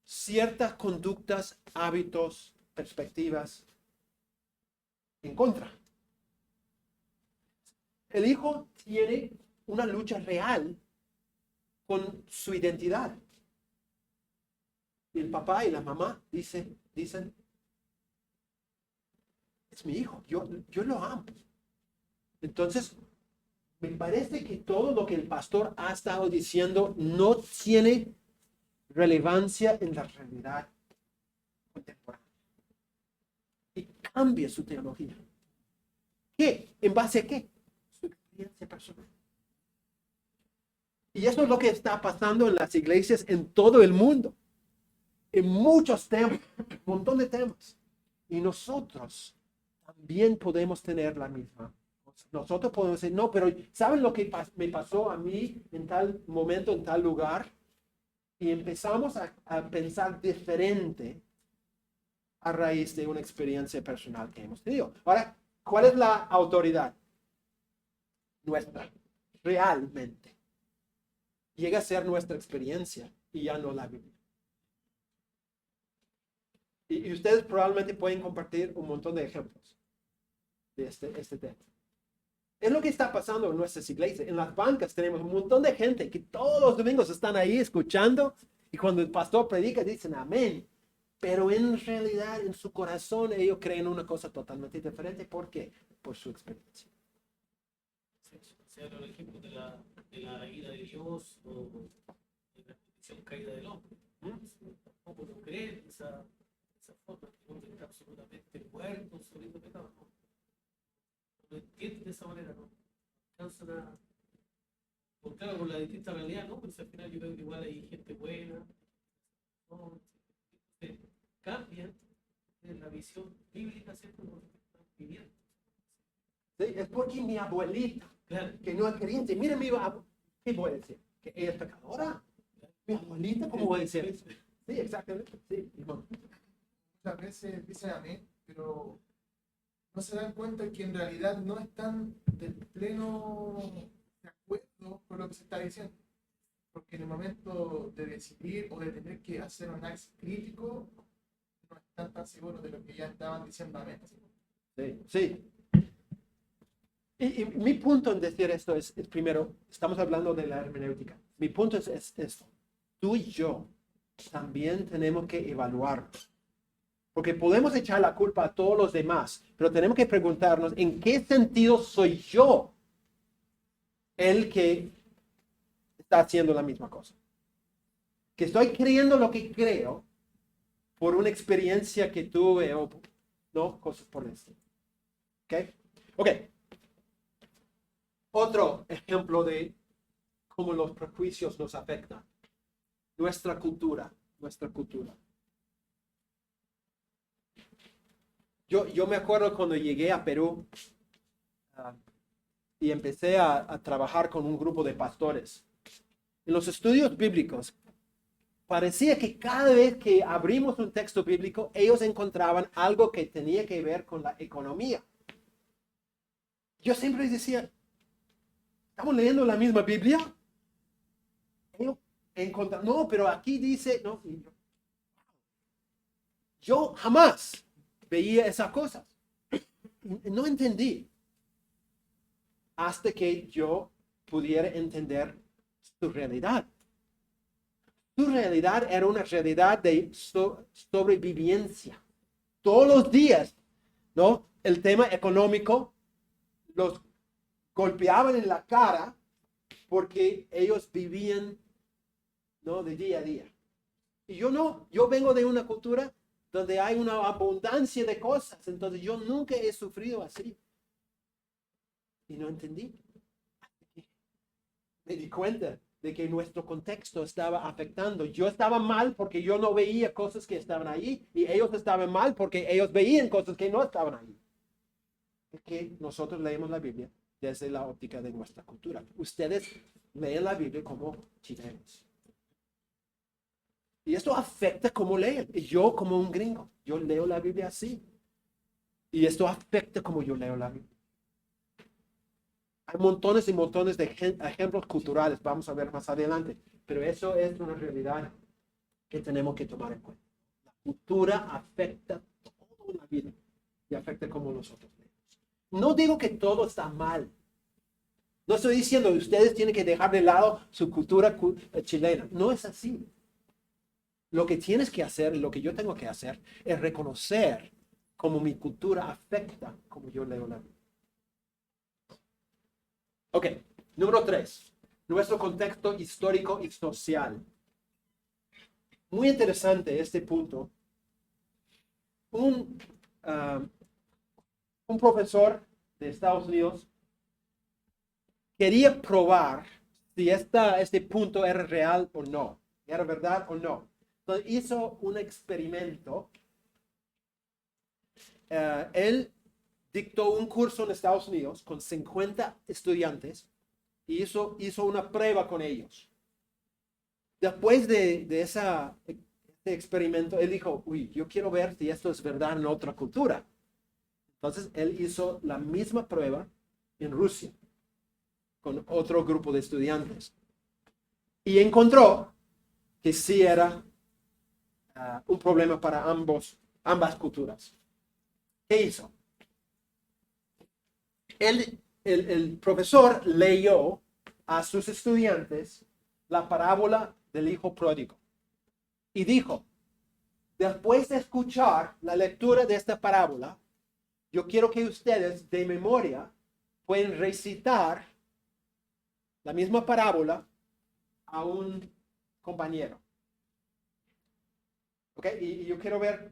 ciertas conductas, hábitos, perspectivas en contra. El hijo tiene una lucha real con su identidad. Y el papá y la mamá dicen, es mi hijo, yo lo amo. Entonces, me parece que todo lo que el pastor ha estado diciendo no tiene relevancia en la realidad contemporánea. Y cambia su teología. ¿Qué? ¿En base a qué? Su experiencia personal. Y eso es lo que está pasando en las iglesias en todo el mundo. En muchos temas, un montón de temas. Y nosotros también podemos tener la misma cosa. Nosotros podemos decir, no, pero ¿saben lo que me pasó a mí en tal momento, en tal lugar? Y empezamos a pensar diferente a raíz de una experiencia personal que hemos tenido. Ahora, ¿cuál es la autoridad nuestra? Realmente. Llega a ser nuestra experiencia y ya no la Biblia. Y ustedes probablemente pueden compartir un montón de ejemplos de este tema. Es lo que está pasando en nuestras iglesias. En las bancas tenemos un montón de gente que todos los domingos están ahí escuchando y cuando el pastor predica dicen amén. Pero en realidad en su corazón ellos creen una cosa totalmente diferente. ¿Por qué? Por su experiencia. Se habla, por ejemplo, de la ira de Dios o de la condición caída del hombre. Tampoco lo creen esa forma, que el hombre está absolutamente muerto, sobre pecado. No lo entienden de esa manera, no alcanzan a encontrar con la distinta realidad, ¿no? Pues al final yo creo que igual hay gente buena, ¿no? Cambian la visión bíblica, ¿cierto? Lo que están viviendo. Sí, es porque mi abuelita, Claro. que no es creyente, mira mi abuelita, ¿qué voy a decir? ¿Que ella es pecadora? Mi abuelita, ¿cómo voy a decir eso? Sí, exactamente. Sí, hermano. Muchas veces dicen amén, pero no se dan cuenta que en realidad no están de pleno de acuerdo con lo que se está diciendo. Porque en el momento de decidir o de tener que hacer un análisis crítico, no están tan seguros de lo que ya estaban diciendo amén. Sí, sí. Y mi punto en decir esto es primero, estamos hablando de la hermenéutica. Mi punto es esto. Tú y yo también tenemos que evaluar Porque podemos echar la culpa a todos los demás, pero tenemos que preguntarnos, ¿en qué sentido soy yo el que está haciendo la misma cosa? Que estoy creyendo lo que creo por una experiencia que tuve o no, cosas por eso. ¿Ok? Ok. Otro ejemplo de cómo los prejuicios nos afectan. Nuestra cultura. Yo me acuerdo cuando llegué a Perú y empecé a trabajar con un grupo de pastores. En los estudios bíblicos, parecía que cada vez que abrimos un texto bíblico, ellos encontraban algo que tenía que ver con la economía. Yo siempre les decía, ¿estamos leyendo la misma Biblia? Ellos encontraban, no, pero aquí dice, no. Yo jamás veía esas cosas. No entendí. Hasta que yo pudiera entender su realidad. Su realidad era una realidad de sobrevivencia. Todos los días, ¿no? El tema económico los golpeaban en la cara porque ellos vivían, ¿no? De día a día. Y yo no, yo vengo de una cultura donde hay una abundancia de cosas, entonces yo nunca he sufrido así. Y no entendí. Me di cuenta de que nuestro contexto estaba afectando. Yo estaba mal porque yo no veía cosas que estaban ahí y ellos estaban mal porque ellos veían cosas que no estaban ahí. Es que nosotros leemos la Biblia desde la óptica de nuestra cultura. Ustedes leen la Biblia como chilenos. Y esto afecta cómo leen. Y yo como un gringo, yo leo la Biblia así. Y esto afecta cómo yo leo la Biblia. Hay montones y montones de ejemplos culturales, vamos a ver más adelante, pero eso es una realidad que tenemos que tomar en cuenta. La cultura afecta toda la vida y afecta como nosotros leemos. No digo que todo está mal. No estoy diciendo que ustedes tienen que dejar de lado su cultura chilena. No es así. Lo que tienes que hacer, lo que yo tengo que hacer, es reconocer cómo mi cultura afecta como yo leo la Biblia. Ok, número 3. Nuestro contexto histórico y social. Muy interesante este punto. Un profesor de Estados Unidos quería probar si este punto era real o no, era verdad o no. Entonces hizo un experimento. Él dictó un curso en Estados Unidos con 50 estudiantes y hizo una prueba con ellos. Después de ese experimento, él dijo, uy, yo quiero ver si esto es verdad en otra cultura. Entonces, él hizo la misma prueba en Rusia con otro grupo de estudiantes y encontró que sí era un problema para ambas culturas. ¿Qué hizo? El profesor leyó a sus estudiantes la parábola del hijo pródigo y dijo, después de escuchar la lectura de esta parábola, yo quiero que ustedes de memoria pueden recitar la misma parábola a un compañero. ¿Ok? Y yo quiero ver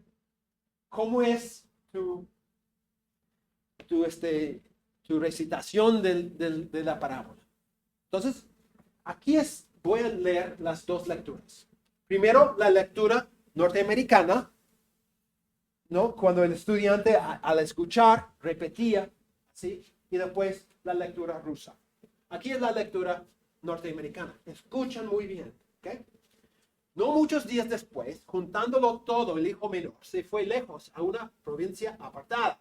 cómo es tu recitación de la parábola. Entonces, aquí voy a leer las dos lecturas. Primero, la lectura norteamericana, ¿no? Cuando el estudiante al escuchar repetía, ¿sí? Y después la lectura rusa. Aquí es la lectura norteamericana. Escuchan muy bien, ¿ok? No muchos días después, juntándolo todo, el hijo menor se fue lejos a una provincia apartada.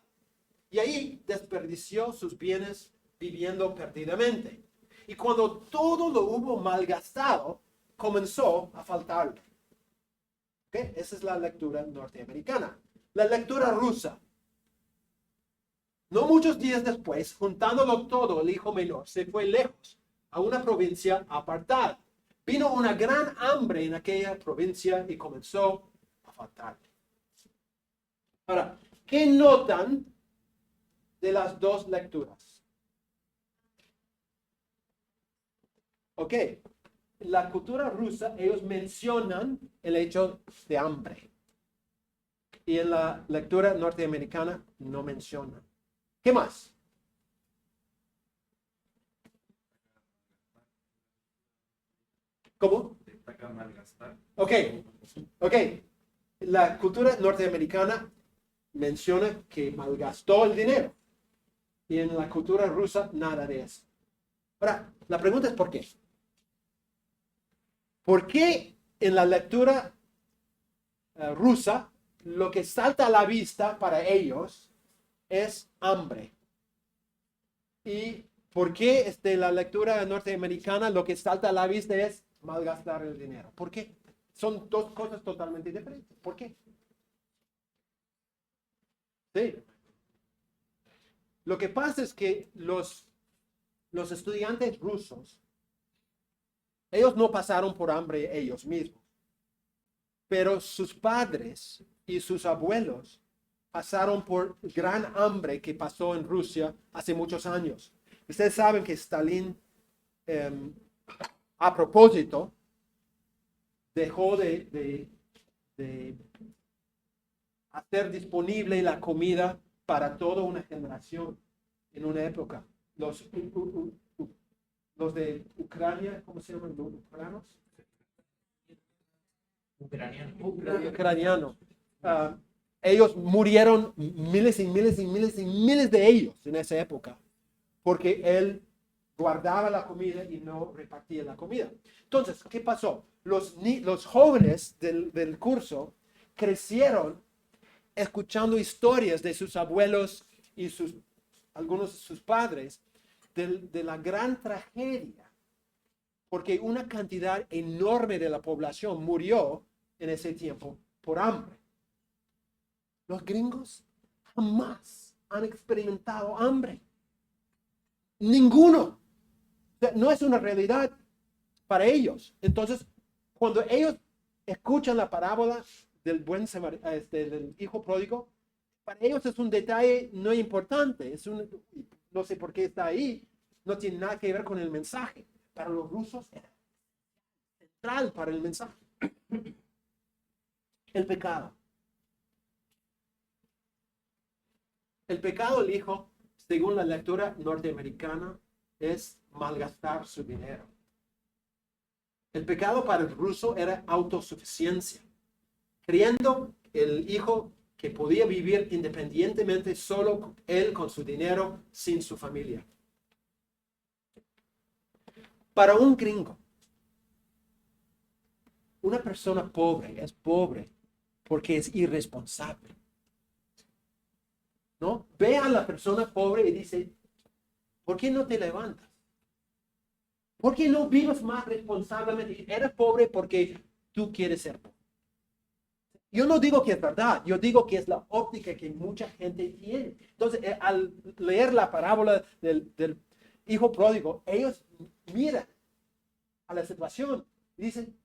Y ahí desperdició sus bienes viviendo perdidamente. Y cuando todo lo hubo malgastado, comenzó a faltarle. ¿Okay? Esa es la lectura norteamericana. La lectura rusa. No muchos días después, juntándolo todo, el hijo menor se fue lejos a una provincia apartada. Vino una gran hambre en aquella provincia y comenzó a faltarle. Ahora, ¿qué notan de las dos lecturas? Ok, la cultura rusa, ellos mencionan el hecho de hambre. Y en la lectura norteamericana no mencionan. ¿Qué más? ¿Cómo? Ok, ok. La cultura norteamericana menciona que malgastó el dinero. Y en la cultura rusa, nada de eso. Ahora, la pregunta es ¿por qué? ¿Por qué en la lectura rusa lo que salta a la vista para ellos es hambre? ¿Y por qué la lectura norteamericana lo que salta a la vista es malgastar el dinero? ¿Por qué? Son dos cosas totalmente diferentes. ¿Por qué? Sí. Lo que pasa es que los estudiantes rusos, ellos no pasaron por hambre ellos mismos, pero sus padres y sus abuelos pasaron por gran hambre que pasó en Rusia hace muchos años. Ustedes saben que Stalin, a propósito, dejó de hacer disponible la comida para toda una generación en una época. Los de Ucrania, ¿cómo se llaman los ucranianos? Ucraniano. Ellos murieron miles y miles y miles y miles de ellos en esa época, porque él guardaba la comida y no repartía la comida. Entonces, ¿qué pasó? Los jóvenes del curso crecieron escuchando historias de sus abuelos y algunos de sus padres de la gran tragedia, porque una cantidad enorme de la población murió en ese tiempo por hambre. Los gringos jamás han experimentado hambre. Ninguno. O sea, no es una realidad para ellos. Entonces, cuando ellos escuchan la parábola del del hijo pródigo, para ellos es un detalle no importante. No sé por qué está ahí. No tiene nada que ver con el mensaje. Para los rusos era central para el mensaje. El pecado. El pecado del hijo, según la lectura norteamericana, es malgastar su dinero. El pecado para el ruso era autosuficiencia, creyendo el hijo que podía vivir independientemente solo él con su dinero, sin su familia. Para un gringo, una persona pobre es pobre porque es irresponsable. ¿No? Ve a la persona pobre y dice, ¿por qué no te levantas? ¿Por qué no vives más responsablemente? Eres pobre porque tú quieres ser pobre. Yo no digo que es verdad, yo digo que es la óptica que mucha gente tiene. Entonces, al leer la parábola del hijo pródigo, ellos miran a la situación y dicen,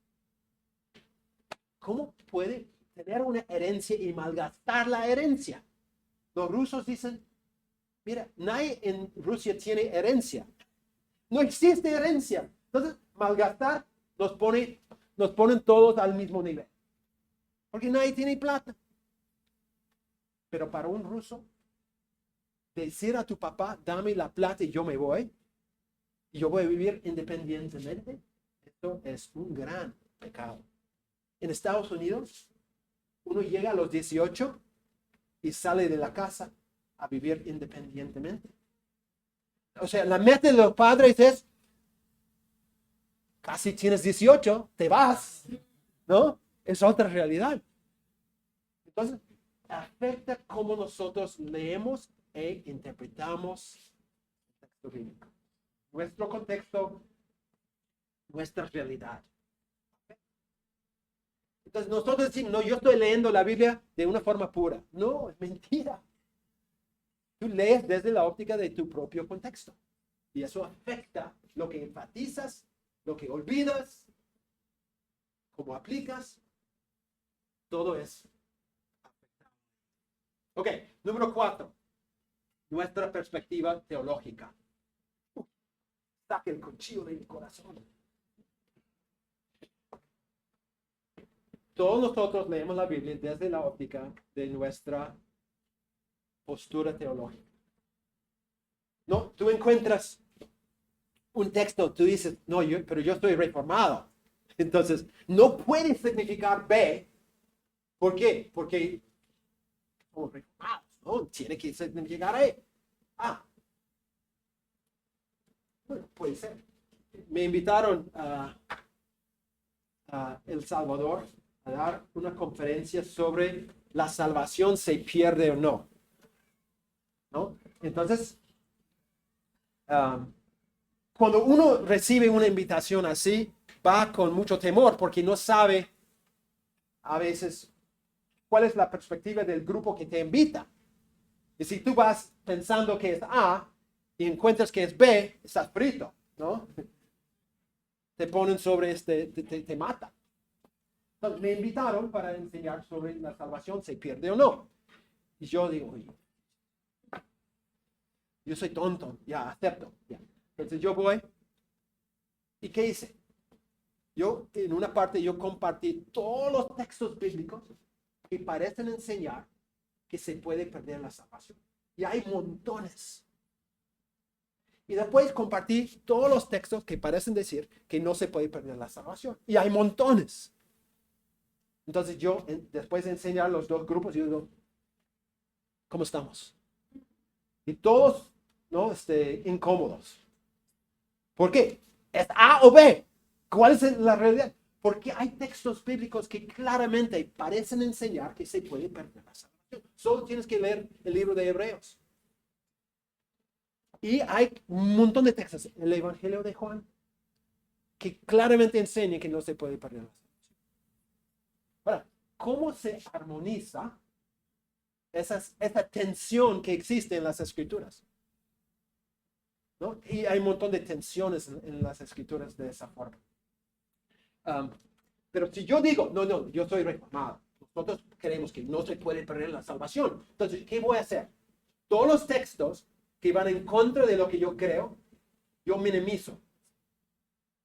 ¿cómo puede tener una herencia y malgastar la herencia? Los rusos dicen, mira, nadie en Rusia tiene herencia. No existe herencia. Entonces, malgastar nos ponen todos al mismo nivel. Porque nadie tiene plata. Pero para un ruso, decir a tu papá, dame la plata y yo me voy, y yo voy a vivir independientemente, esto es un gran pecado. En Estados Unidos, uno llega a los 18 y sale de la casa a vivir independientemente. O sea, la meta de los padres es, casi tienes 18, te vas, ¿no? Es otra realidad. Entonces, afecta cómo nosotros leemos e interpretamos el texto bíblico. Nuestro contexto, nuestra realidad. Entonces, nosotros decimos, no, yo estoy leyendo la Biblia de una forma pura. No, es mentira. Tú lees desde la óptica de tu propio contexto. Y eso afecta lo que enfatizas, lo que olvidas, cómo aplicas. Todo es afectado. Ok, número 4. Nuestra perspectiva teológica. Saque el cuchillo de mi corazón. Todos nosotros leemos la Biblia desde la óptica de nuestra postura teológica. No, tú encuentras un texto, tú dices, no, pero yo estoy reformado. Entonces, no puede significar B. ¿Por qué? Porque somos reformados, ¿no? Tiene que significar E. Bueno, puede ser. Me invitaron a El Salvador a dar una conferencia sobre la salvación se pierde o no. ¿No? Entonces, cuando uno recibe una invitación así, va con mucho temor porque no sabe a veces cuál es la perspectiva del grupo que te invita. Y si tú vas pensando que es A y encuentras que es B, estás frito, ¿no? Te ponen sobre te mata. Entonces, me invitaron para enseñar sobre la salvación, se pierde o no. Y yo digo, oye, yo soy tonto, ya, acepto. Ya. Entonces yo voy, ¿y qué hice? Yo, en una parte, yo compartí todos los textos bíblicos que parecen enseñar que se puede perder la salvación. Y hay montones. Y después compartí todos los textos que parecen decir que no se puede perder la salvación. Y hay montones. Entonces yo, después de enseñar los dos grupos, yo digo, ¿cómo estamos? Y todos, ¿no? Incómodos. ¿Por qué? ¿Es A o B? ¿Cuál es la realidad? Porque hay textos bíblicos que claramente parecen enseñar que se puede perder la salvación. Solo tienes que leer el libro de Hebreos. Y hay un montón de textos, el Evangelio de Juan, que claramente enseñan que no se puede perder la salvación. Ahora, ¿cómo se armoniza esa tensión que existe en las Escrituras? ¿No? Y hay un montón de tensiones en las Escrituras de esa forma. Pero si yo digo, no, yo soy reformado, nosotros creemos que no se puede perder la salvación, entonces, ¿qué voy a hacer? Todos los textos que van en contra de lo que yo creo, yo minimizo.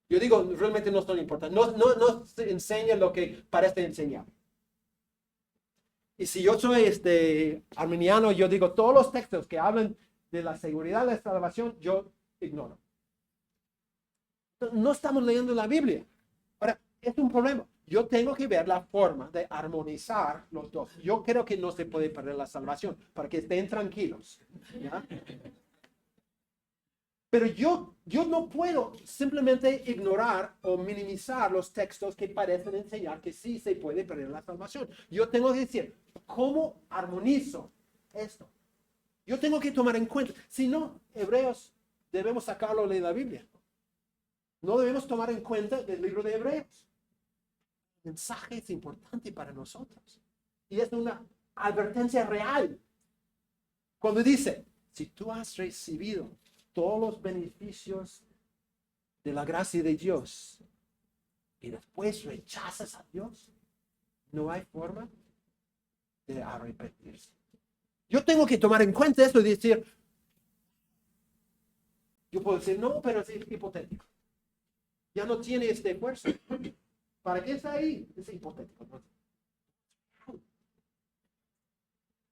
Yo digo, realmente no son importantes, no se enseña lo que parece enseñar. Y si yo soy arminiano, yo digo, todos los textos que hablan de la seguridad de la salvación, yo ignoro. No estamos leyendo la Biblia. Ahora, es un problema. Yo tengo que ver la forma de armonizar los dos. Yo creo que no se puede perder la salvación, para que estén tranquilos. ¿Ya? Pero yo no puedo simplemente ignorar o minimizar los textos que parecen enseñar que sí se puede perder la salvación. Yo tengo que decir, ¿cómo armonizo esto? Yo tengo que tomar en cuenta. Si no, Hebreos, debemos sacarlo de la Biblia. No debemos tomar en cuenta el libro de Hebreos. El mensaje es importante para nosotros. Y es una advertencia real. Cuando dice, si tú has recibido todos los beneficios de la gracia de Dios y después rechazas a Dios, no hay forma de arrepentirse. Yo tengo que tomar en cuenta esto y decir, yo puedo decir, no, pero es hipotético. Ya no tiene fuerza. ¿Para qué está ahí? Es hipotético.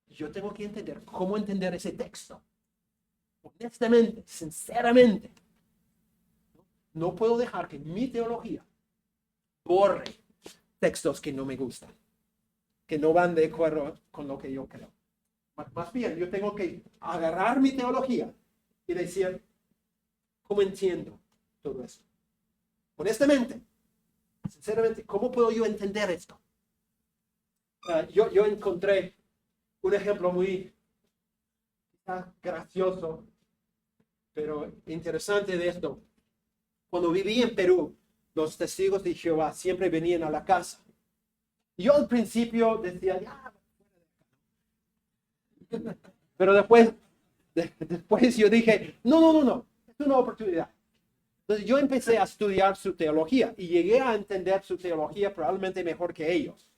Yo tengo que entender cómo entender ese texto. Honestamente, sinceramente. No puedo dejar que mi teología borre textos que no me gustan, que no van de acuerdo con lo que yo creo. Más bien, yo tengo que agarrar mi teología y decir, ¿cómo entiendo todo esto? Honestamente, sinceramente, ¿cómo puedo yo entender esto? Yo encontré un ejemplo muy gracioso, pero interesante de esto. Cuando viví en Perú, los testigos de Jehová siempre venían a la casa. Y yo al principio decía, ya, pero después yo dije, no, es una oportunidad. Entonces yo empecé a estudiar su teología y llegué a entender su teología probablemente mejor que ellos,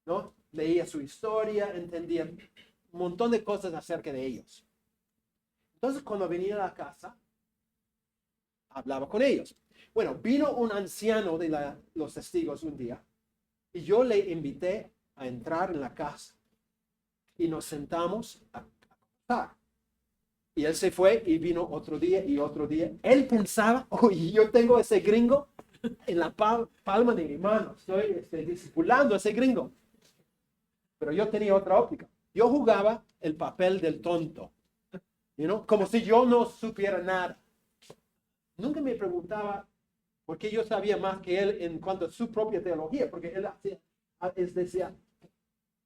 ¿no? Leía su historia, entendía un montón de cosas acerca de ellos. Entonces, cuando venía a la casa, hablaba con ellos. Bueno, vino un anciano de los testigos un día y yo le invité a entrar en la casa y nos sentamos a conversar. Y él se fue y vino otro día y otro día. Él pensaba, oye, yo tengo ese gringo en la palma de mi mano. Estoy discipulando a ese gringo. Pero yo tenía otra óptica. Yo jugaba el papel del tonto. Como si yo no supiera nada. Nunca me preguntaba por qué yo sabía más que él en cuanto a su propia teología. Porque él decía,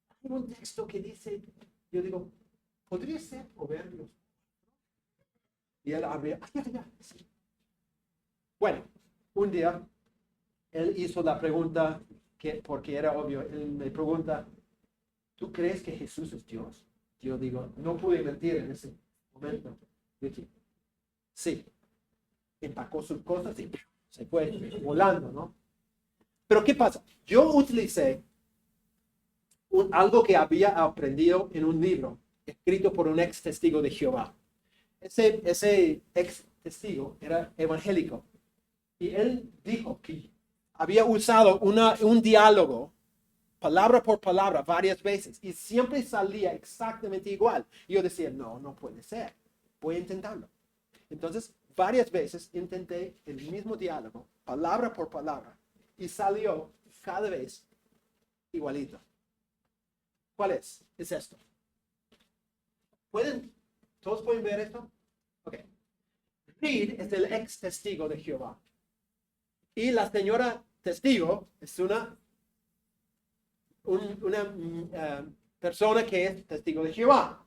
hay un texto que dice, yo digo, ¿podría ser Proverbios? Y él abría, sí. Bueno, un día él hizo la pregunta, porque era obvio, él me pregunta, ¿tú crees que Jesús es Dios? Yo digo, no pude mentir en ese momento. Dije, sí. Empacó sus cosas y se fue volando, ¿no? Pero ¿qué pasa? Yo utilicé algo que había aprendido en un libro escrito por un ex testigo de Jehová. Ese ex testigo era evangélico y él dijo que había usado un diálogo palabra por palabra varias veces y siempre salía exactamente igual. Y yo decía, no puede ser, voy a intentarlo. Entonces, varias veces intenté el mismo diálogo, palabra por palabra, y salió cada vez igualito. ¿Cuál es? Es esto. ¿Todos pueden ver esto? Ok. Reed es el ex testigo de Jehová. Y la señora testigo es una persona que es testigo de Jehová.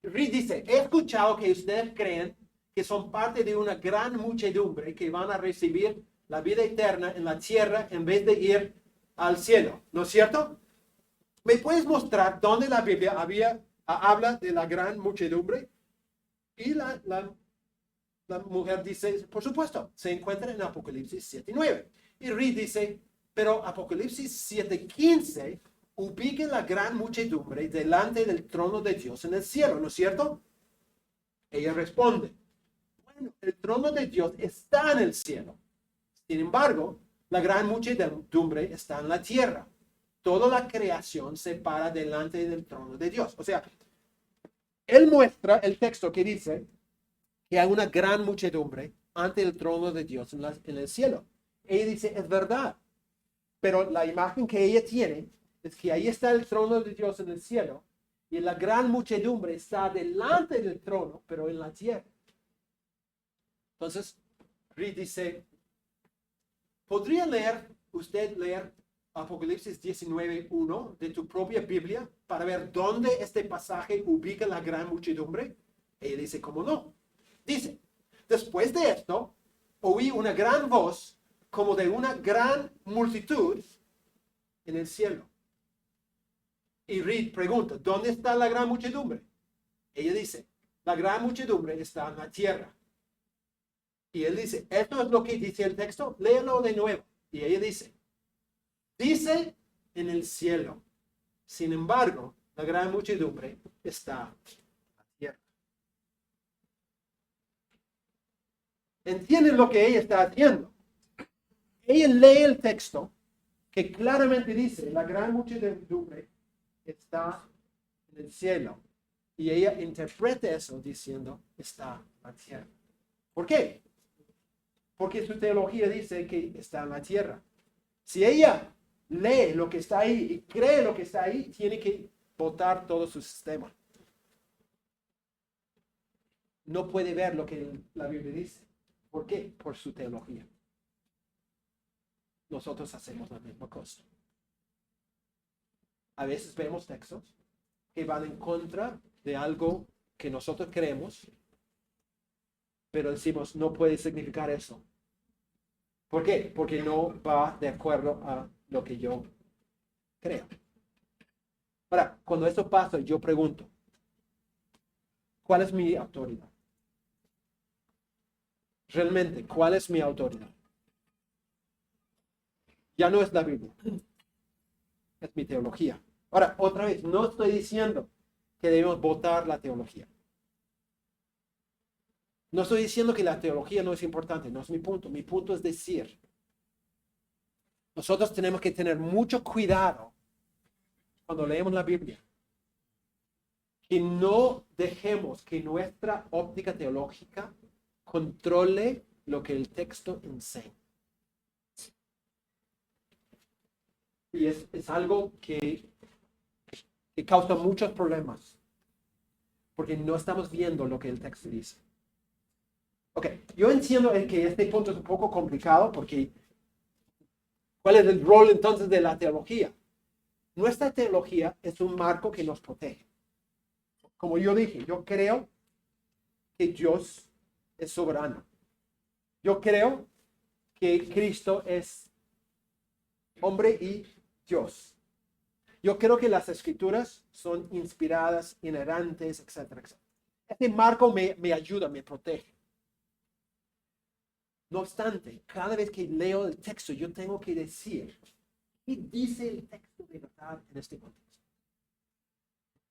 Reed dice, he escuchado que ustedes creen que son parte de una gran muchedumbre que van a recibir la vida eterna en la tierra en vez de ir al cielo. ¿No es cierto? ¿Me puedes mostrar dónde la Biblia habla de la gran muchedumbre? Y la mujer dice, por supuesto, se encuentra en Apocalipsis 7:9. Y Reed dice, pero Apocalipsis 7:15 ubica la gran muchedumbre delante del trono de Dios en el cielo, ¿no es cierto? Ella responde, bueno, el trono de Dios está en el cielo. Sin embargo, la gran muchedumbre está en la tierra. Toda la creación se para delante del trono de Dios. O sea, él muestra el texto que dice que hay una gran muchedumbre ante el trono de Dios en el cielo. Ella dice, es verdad. Pero la imagen que ella tiene es que ahí está el trono de Dios en el cielo y la gran muchedumbre está delante del trono, pero en la tierra. Entonces, Reed dice, ¿podría usted leer Apocalipsis 19:1 de tu propia Biblia para ver dónde este pasaje ubica la gran muchedumbre? Ella dice, ¿cómo no? Dice, después de esto, oí una gran voz como de una gran multitud en el cielo. Y Reed pregunta, ¿dónde está la gran muchedumbre? Ella dice, la gran muchedumbre está en la tierra. Y él dice, ¿esto es lo que dice el texto? Léelo de nuevo. Y ella dice en el cielo. Sin embargo, la gran muchedumbre está en la tierra. ¿Entienden lo que ella está haciendo? Ella lee el texto que claramente dice, la gran muchedumbre está en el cielo. Y ella interpreta eso diciendo, está en la tierra. ¿Por qué? Porque su teología dice que está en la tierra. Si ella lee lo que está ahí y cree lo que está ahí, tiene que botar todo su sistema. No puede ver lo que la Biblia dice. ¿Por qué? Por su teología. Nosotros hacemos la misma cosa. A veces vemos textos que van en contra de algo que nosotros creemos, pero decimos, no puede significar eso. ¿Por qué? Porque no va de acuerdo a lo que yo creo. Ahora, cuando esto pasa, yo pregunto, ¿cuál es mi autoridad? Realmente, ¿cuál es mi autoridad? Ya no es la Biblia, es mi teología. Ahora, otra vez, no estoy diciendo que debemos votar la teología. No estoy diciendo que la teología no es importante, no es mi punto. Mi punto es decir, nosotros tenemos que tener mucho cuidado cuando leemos la Biblia, que no dejemos que nuestra óptica teológica controle lo que el texto enseña. Y es algo que causa muchos problemas, porque no estamos viendo lo que el texto dice. Ok, yo entiendo que este punto es un poco complicado, porque ¿cuál es el rol entonces de la teología? Nuestra teología es un marco que nos protege. Como yo dije, yo creo que Dios es soberano. Yo creo que Cristo es hombre y Dios. Yo creo que las escrituras son inspiradas, inerrantes, etcétera, etcétera. Este marco me ayuda, me protege. No obstante, cada vez que leo el texto, yo tengo que decir, ¿qué dice el texto de verdad en este contexto?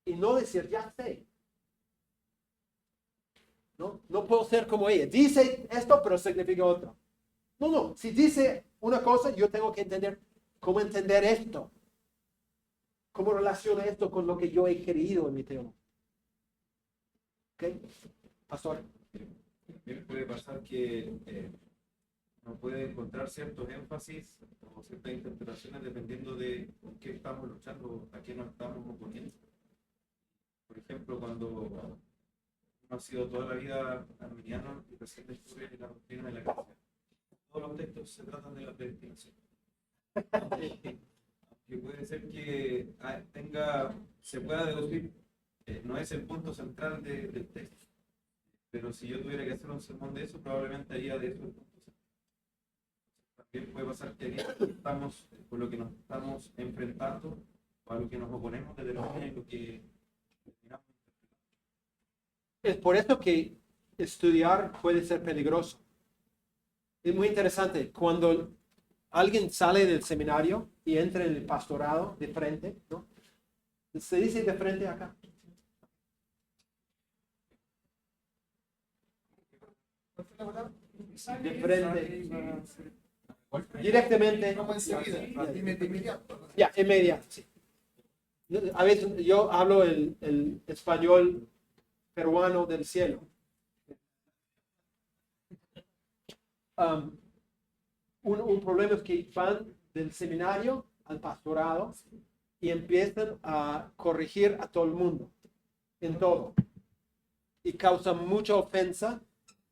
Y no decir, ya sé. No puedo ser como ella. Dice esto, pero significa otro. No. Si dice una cosa, yo tengo que entender cómo entender esto. ¿Cómo relaciona esto con lo que yo he creído en mi teología? ¿Ok? Pastor. También puede pasar que uno puede encontrar ciertos énfasis o ciertas interpretaciones dependiendo de con qué estamos luchando, a qué nos estamos oponiendo. Por ejemplo, cuando uno ha sido toda la vida arminiano y recién descubre la doctrina de la gracia, todos los textos se tratan de la predestinación. Que puede ser que se pueda deducir, no es el punto central del texto, pero si yo tuviera que hacer un sermón de eso, probablemente haría de eso el punto central. También puede pasar que estamos, con lo que nos estamos enfrentando, o a lo que nos oponemos desde lo que terminamos. Es por eso que estudiar puede ser peligroso. Es muy interesante cuando alguien sale del seminario y entra en el pastorado de frente, ¿no? Se dice de frente acá. De frente. Directamente. Como enseguida, inmediato. Ya, inmediato, sí. A veces yo hablo el español peruano del cielo. Un problema es que van del seminario al pastorado y empiezan a corregir a todo el mundo en todo. Y causan mucha ofensa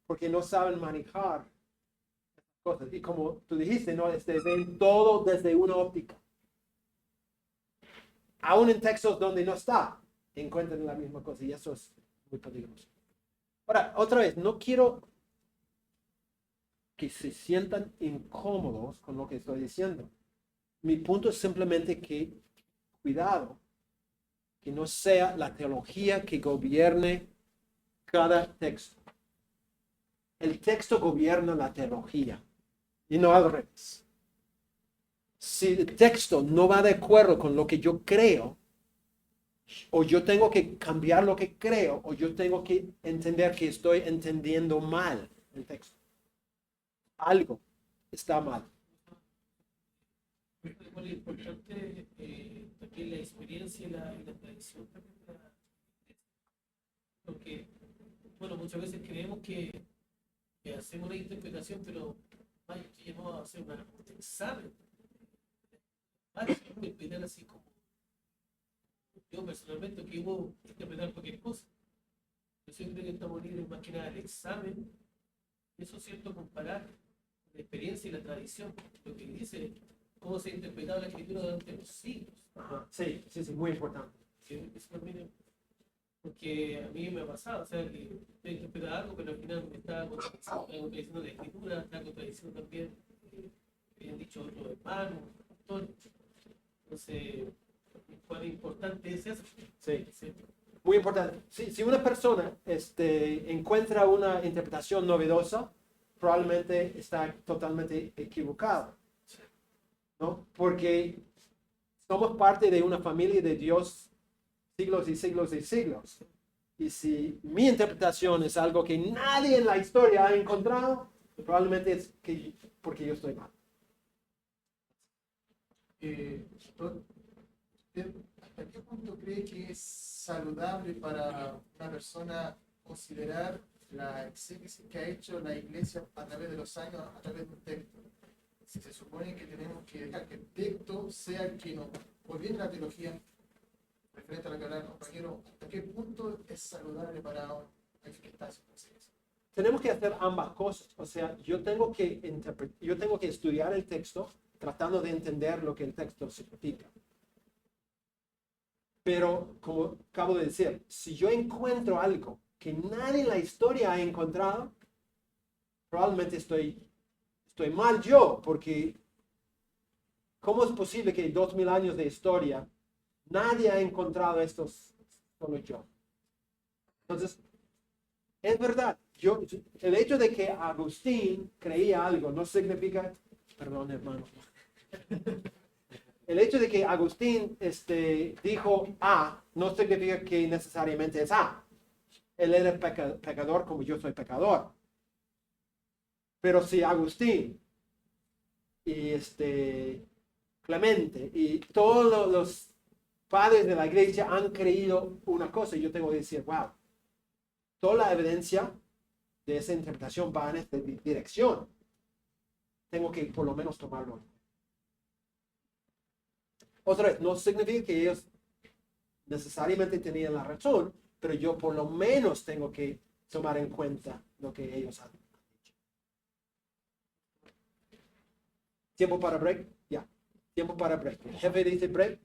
porque no saben manejar cosas. Y como tú dijiste, ¿no? Ven todo desde una óptica. Aún en textos donde no está, encuentran la misma cosa y eso es muy peligroso. Ahora, otra vez, no quiero que se sientan incómodos con lo que estoy diciendo. Mi punto es simplemente que, cuidado, que no sea la teología que gobierne cada texto. El texto gobierna la teología y no al revés. Si el texto no va de acuerdo con lo que yo creo, o yo tengo que cambiar lo que creo, o yo tengo que entender que estoy entendiendo mal el texto. Algo está mal. Es muy importante también la experiencia y la tradición. Porque, bueno, muchas veces creemos que hacemos una interpretación, pero vaya, estoy llamado a hacer un examen. Vaya, interpretar así como yo personalmente que hubo interpretar cualquier cosa. Yo siempre que estamos libres más que nada el examen. Eso es cierto, comparar la experiencia y la tradición, lo que dice cómo se ha interpretado la escritura durante los siglos. Ajá. Sí, muy importante. Sí, eso también, porque a mí me ha pasado, o sea, que he interpretado algo, pero al final me estaba contradiciendo la escritura, está contradiciendo también, habían dicho otros hermanos, pastores. Entonces, ¿cuán importante es eso? Sí. Muy importante. Si una persona encuentra una interpretación novedosa, probablemente está totalmente equivocado, ¿no? Porque somos parte de una familia de Dios siglos y siglos y siglos. Y si mi interpretación es algo que nadie en la historia ha encontrado, probablemente es porque yo estoy mal. ¿Usted hasta qué punto cree que es saludable para una persona considerar la exégesis que ha hecho la iglesia a través de los años, a través de un texto? Si se supone que tenemos que dejar que el texto sea el que nos volviera la teología, referente a lo que hablaba el compañero, ¿hasta qué punto es saludable para un que está haciendo exégesis? Tenemos que hacer ambas cosas. O sea, yo tengo que estudiar el texto tratando de entender lo que el texto significa. Pero, como acabo de decir, si yo encuentro algo que nadie en la historia ha encontrado, probablemente estoy mal yo, porque ¿cómo es posible que 2000 años de historia nadie ha encontrado estos, solo yo? Entonces, es verdad, el hecho de que Agustín creía algo no significa, perdón hermano, el hecho de que Agustín dijo A no significa que necesariamente es A. Él era pecador como yo soy pecador. Pero si Agustín y Clemente y todos los padres de la iglesia han creído una cosa, yo tengo que decir, wow, toda la evidencia de esa interpretación va en esta dirección. Tengo que por lo menos tomarlo. Otra vez, no significa que ellos necesariamente tenían la razón, pero yo por lo menos tengo que tomar en cuenta lo que ellos han dicho. ¿Tiempo para break? Ya. Tiempo para break. El jefe dice break.